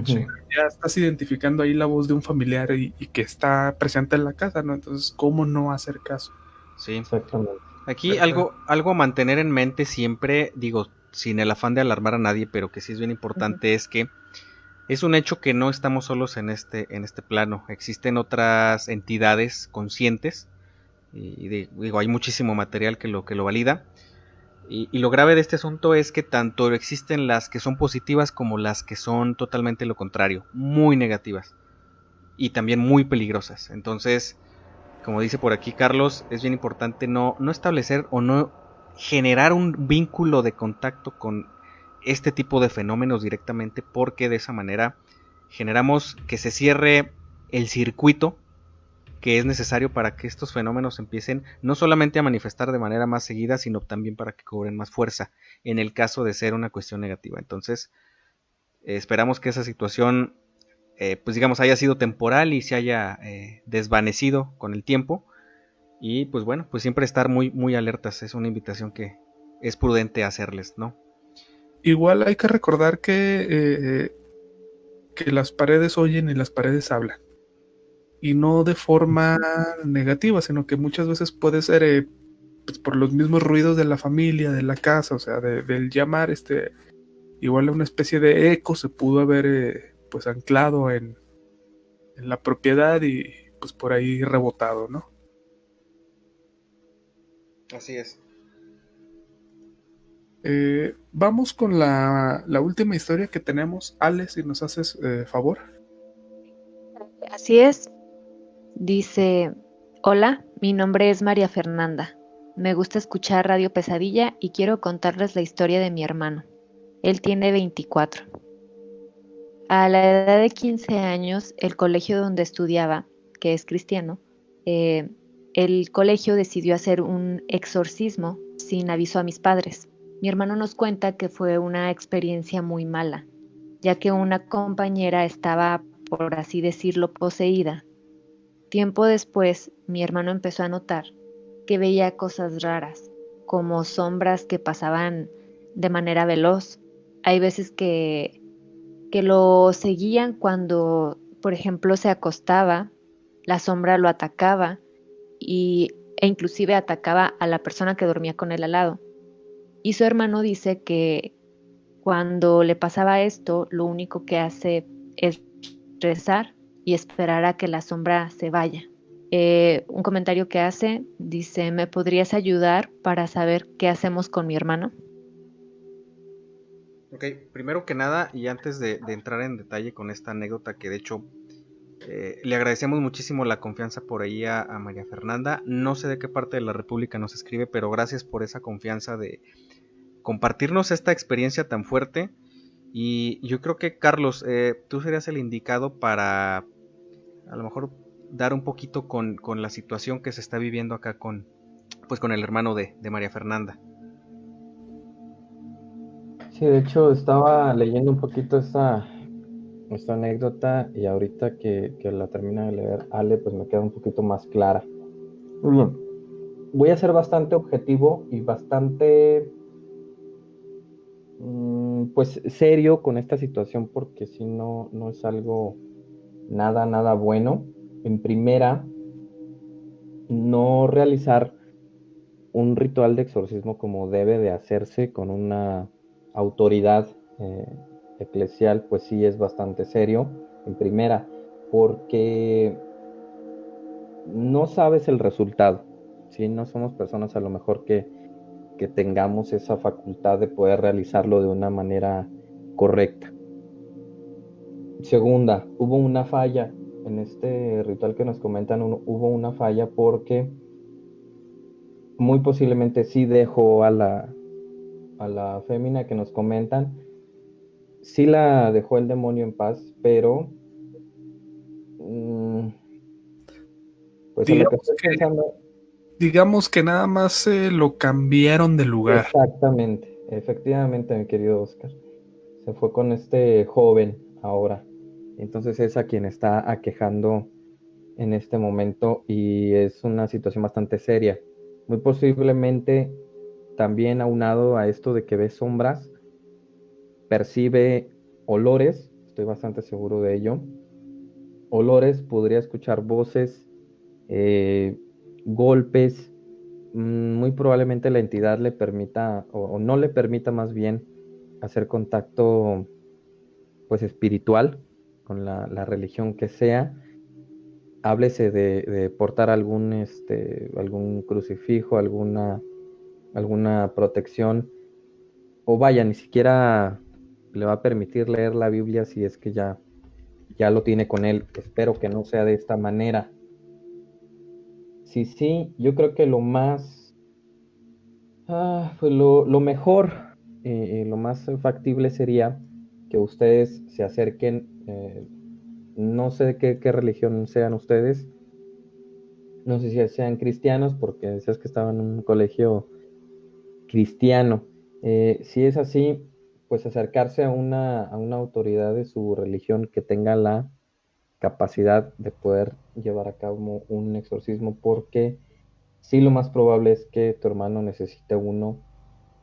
Sí, Ujú, Ya estás identificando ahí la voz de un familiar y que está presente en la casa, ¿no? Entonces, ¿cómo no hacer caso? sí. exactamente. Aquí ¿Verdad? algo a mantener en mente siempre, digo, sin el afán de alarmar a nadie, pero que sí es bien Ujú. importante, es que es un hecho que no estamos solos en este plano. Existen otras entidades conscientes y digo, hay muchísimo material que lo valida. Y lo grave de este asunto es que tanto existen las que son positivas como las que son totalmente lo contrario, muy negativas y también muy peligrosas. Entonces, como dice por aquí Carlos, es bien importante no establecer o no generar un vínculo de contacto con este tipo de fenómenos directamente, porque de esa manera generamos que se cierre el circuito que es necesario para que estos fenómenos empiecen no solamente a manifestar de manera más seguida, sino también para que cobren más fuerza en el caso de ser una cuestión negativa. Entonces, esperamos que esa situación, pues digamos, haya sido temporal y se haya desvanecido con el tiempo. Y pues bueno, pues siempre estar muy alertas. Es una invitación que es prudente hacerles, ¿no? Igual hay que recordar que las paredes oyen y las paredes hablan. Y no de forma negativa, sino que muchas veces puede ser pues por los mismos ruidos de la familia, de la casa, o sea, del llamar, igual una especie de eco se pudo haber pues anclado en la propiedad y pues por ahí rebotado, ¿no? Así es. Vamos con la última historia que tenemos. Ale, si nos haces favor. Así es. Dice, hola, mi nombre es María Fernanda. Me gusta escuchar Radio Pesadilla y quiero contarles la historia de mi hermano. Él tiene 24. A la edad de 15 años, el colegio donde estudiaba, que es cristiano, eh, el colegio decidió hacer un exorcismo sin aviso a mis padres. Mi hermano nos cuenta que fue una experiencia muy mala, ya que una compañera estaba, por así decirlo, poseída. Tiempo después, mi hermano empezó a notar que veía cosas raras, como sombras que pasaban de manera veloz. Hay veces que lo seguían cuando, por ejemplo, se acostaba, la sombra lo atacaba e inclusive atacaba a la persona que dormía con él al lado. Y su hermano dice que cuando le pasaba esto, lo único que hace es rezar y esperar a que la sombra se vaya. Un comentario que hace, dice, ¿me podrías ayudar para saber qué hacemos con mi hermano? Ok, primero que nada, y antes de entrar en detalle con esta anécdota que de hecho le agradecemos muchísimo la confianza por ahí a María Fernanda. No sé de qué parte de la República nos escribe, pero gracias por esa confianza de compartirnos esta experiencia tan fuerte. Y yo creo que Carlos, tú serías el indicado para a lo mejor dar un poquito con la situación que se está viviendo acá pues con el hermano de María Fernanda. Sí, de hecho estaba leyendo un poquito esta anécdota y ahorita que la termina de leer Ale, pues me queda un poquito más clara. Muy bien, voy a ser bastante objetivo y bastante pues serio con esta situación porque si no es algo nada bueno. En primera, no realizar un ritual de exorcismo como debe de hacerse con una autoridad eclesial, pues sí es bastante serio. en primera, porque no sabes el resultado, ¿sí? No somos personas a lo mejor que tengamos esa facultad de poder realizarlo de una manera correcta. Segunda, hubo una falla en este ritual que nos comentan, hubo una falla porque muy posiblemente sí dejó a la fémina que nos comentan, sí la dejó el demonio en paz, pero pues a lo que Digamos estoy que, pensando, digamos que nada más lo cambiaron de lugar. exactamente, efectivamente, mi querido Oscar, se fue con este joven ahora, entonces es a quien está aquejando en este momento y es una situación bastante seria. Muy posiblemente también aunado a esto de que ve sombras, percibe olores, estoy bastante seguro de ello. Olores, podría escuchar voces, eh, golpes, muy probablemente la entidad le permita o no le permita más bien hacer contacto pues espiritual con la religión que sea. Háblese de portar algún crucifijo, alguna protección, o vaya, ni siquiera le va a permitir leer la Biblia si es que ya lo tiene con él. Espero que no sea de esta manera. Sí, sí, yo creo que lo más, pues lo mejor, lo más factible sería que ustedes se acerquen, no sé qué religión sean ustedes, no sé si sean cristianos, porque decías que estaban en un colegio cristiano. Si es así, pues acercarse a una autoridad de su religión que tenga la capacidad de poder llevar a cabo un exorcismo, porque sí lo más probable es que tu hermano necesite uno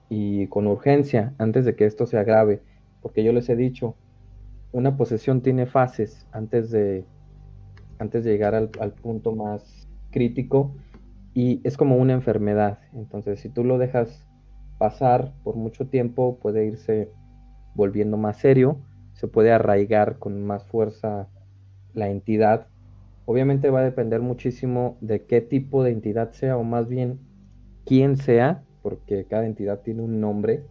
y con urgencia, antes de que esto se agrave, porque yo les he dicho, una posesión tiene fases antes de llegar al punto más crítico y es como una enfermedad. Entonces, si tú lo dejas pasar por mucho tiempo, puede irse volviendo más serio, se puede arraigar con más fuerza la entidad. Obviamente va a depender muchísimo de qué tipo de entidad sea o más bien quién sea, porque cada entidad tiene un nombre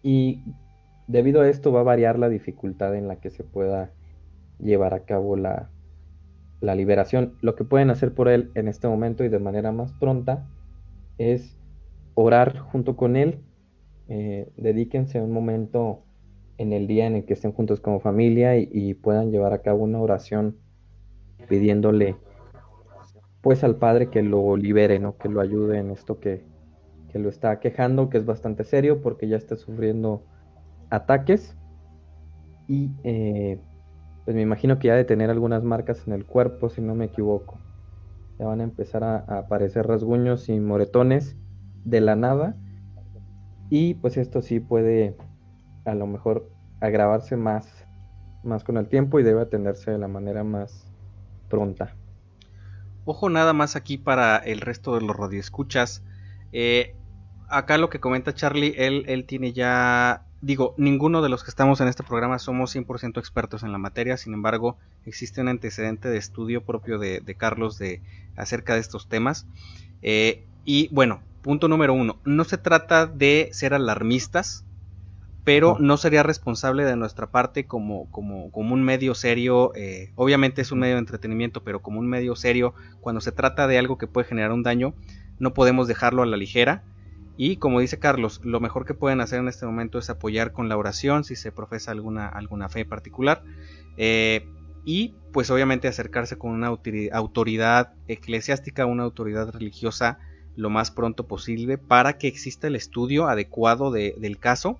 y debido a esto va a variar la dificultad en la que se pueda llevar a cabo la liberación. Lo que pueden hacer por él en este momento y de manera más pronta es orar junto con él. Dedíquense un momento en el día en el que estén juntos como familia y puedan llevar a cabo una oración pidiéndole pues al Padre que lo libere, ¿no? Que lo ayude en esto que lo está quejando, que es bastante serio porque ya está sufriendo ataques y pues me imagino que ya de tener algunas marcas en el cuerpo, si no me equivoco. Ya van a empezar a aparecer rasguños y moretones de la nada. Y pues esto sí puede a lo mejor agravarse más con el tiempo y debe atenderse de la manera más pronta. Ojo nada más aquí para el resto de los radioescuchas. Acá lo que comenta Charlie, él tiene ya... Digo, ninguno de los que estamos en este programa somos 100% expertos en la materia, sin embargo, existe un antecedente de estudio propio de Carlos acerca de estos temas. Y bueno, punto número 1, no se trata de ser alarmistas, pero no sería responsable de nuestra parte como un medio serio, obviamente es un medio de entretenimiento, pero como un medio serio, cuando se trata de algo que puede generar un daño, no podemos dejarlo a la ligera. Y como dice Carlos, lo mejor que pueden hacer en este momento es apoyar con la oración si se profesa alguna fe particular, y pues obviamente acercarse con una autoridad eclesiástica, una autoridad religiosa lo más pronto posible para que exista el estudio adecuado del caso,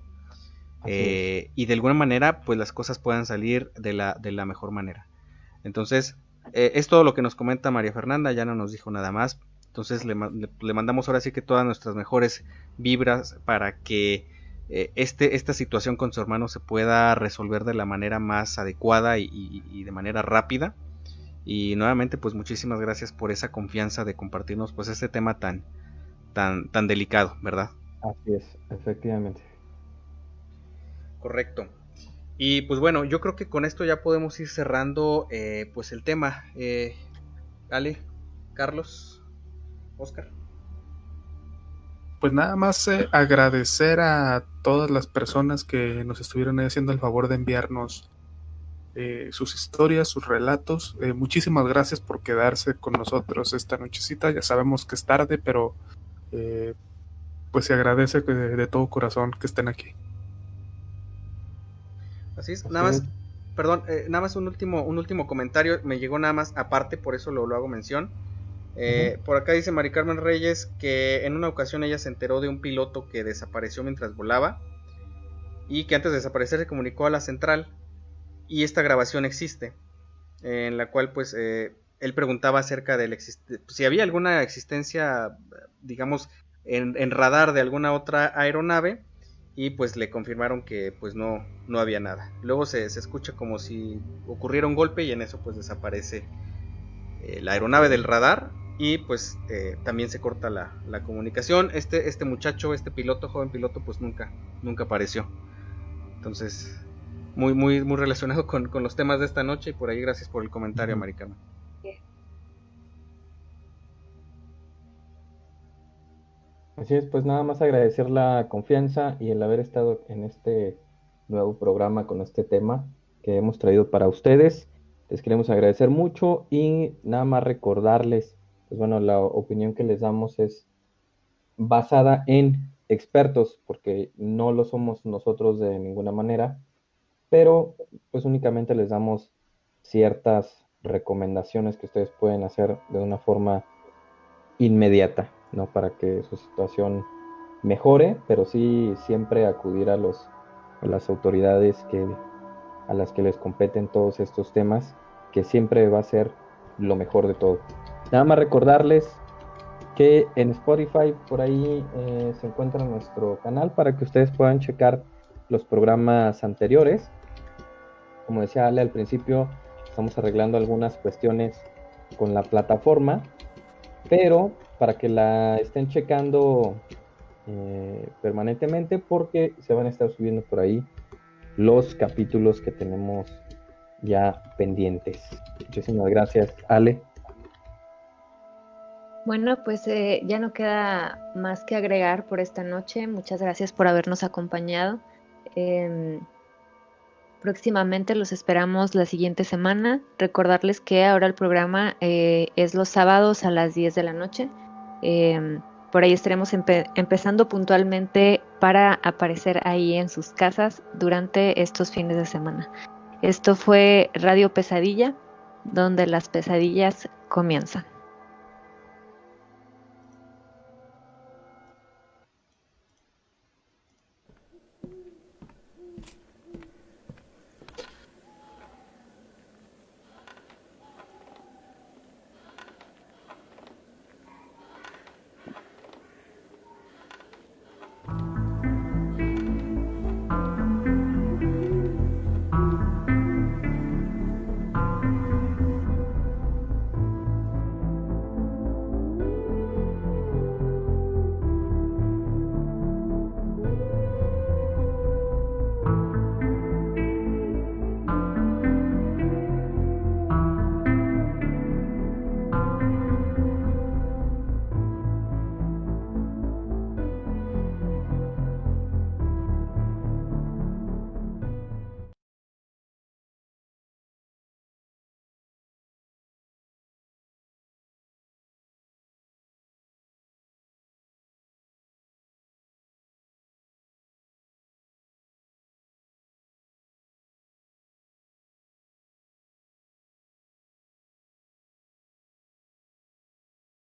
y de alguna manera pues las cosas puedan salir de la mejor manera. Entonces es todo lo que nos comenta María Fernanda, ya no nos dijo nada más. Entonces le mandamos ahora sí que todas nuestras mejores vibras para que esta situación con su hermano se pueda resolver de la manera más adecuada y de manera rápida. Y nuevamente pues muchísimas gracias por esa confianza de compartirnos pues este tema tan delicado, ¿verdad? Así es, efectivamente. Correcto. Y pues bueno, yo creo que con esto ya podemos ir cerrando pues el tema. Ale, Carlos, Oscar. Pues nada más agradecer a todas las personas que nos estuvieron haciendo el favor de enviarnos sus historias, sus relatos. Muchísimas gracias por quedarse con nosotros esta nochecita. Ya sabemos que es tarde, pero pues se agradece de todo corazón que estén aquí. Así es, nada más, perdón, nada más un último comentario, me llegó nada más aparte, por eso lo hago mención. Por acá dice Mari Carmen Reyes que en una ocasión ella se enteró de un piloto que desapareció mientras volaba y que antes de desaparecer se comunicó a la central, y esta grabación existe, en la cual pues él preguntaba acerca de si había alguna existencia, digamos, en radar de alguna otra aeronave, y pues le confirmaron que pues no había nada. Luego se escucha como si ocurriera un golpe y en eso pues desaparece la aeronave del radar, y pues también se corta la comunicación. Este muchacho, este piloto, joven piloto, pues nunca apareció. Entonces, muy relacionado con los temas de esta noche, y por ahí gracias por el comentario, Mari Carmen. Así es, pues nada más agradecer la confianza y el haber estado en este nuevo programa con este tema que hemos traído para ustedes. Les queremos agradecer mucho y nada más recordarles, pues bueno, la opinión que les damos es basada en expertos, porque no lo somos nosotros de ninguna manera, pero pues únicamente les damos ciertas recomendaciones que ustedes pueden hacer de una forma inmediata, ¿no? Para que su situación mejore, pero sí siempre acudir a las autoridades a las que les competen todos estos temas, que siempre va a ser lo mejor de todo. Nada más recordarles que en Spotify por ahí se encuentra nuestro canal para que ustedes puedan checar los programas anteriores. Como decía Ale al principio, estamos arreglando algunas cuestiones con la plataforma, pero para que la estén checando permanentemente, porque se van a estar subiendo por ahí los capítulos que tenemos ya pendientes. Muchísimas gracias, Ale. Bueno, pues ya no queda más que agregar por esta noche. Muchas gracias por habernos acompañado. Próximamente los esperamos la siguiente semana. Recordarles que ahora el programa es los sábados a las 10 de la noche. Por ahí estaremos empezando puntualmente para aparecer ahí en sus casas durante estos fines de semana. Esto fue Radio Pesadilla, donde las pesadillas comienzan.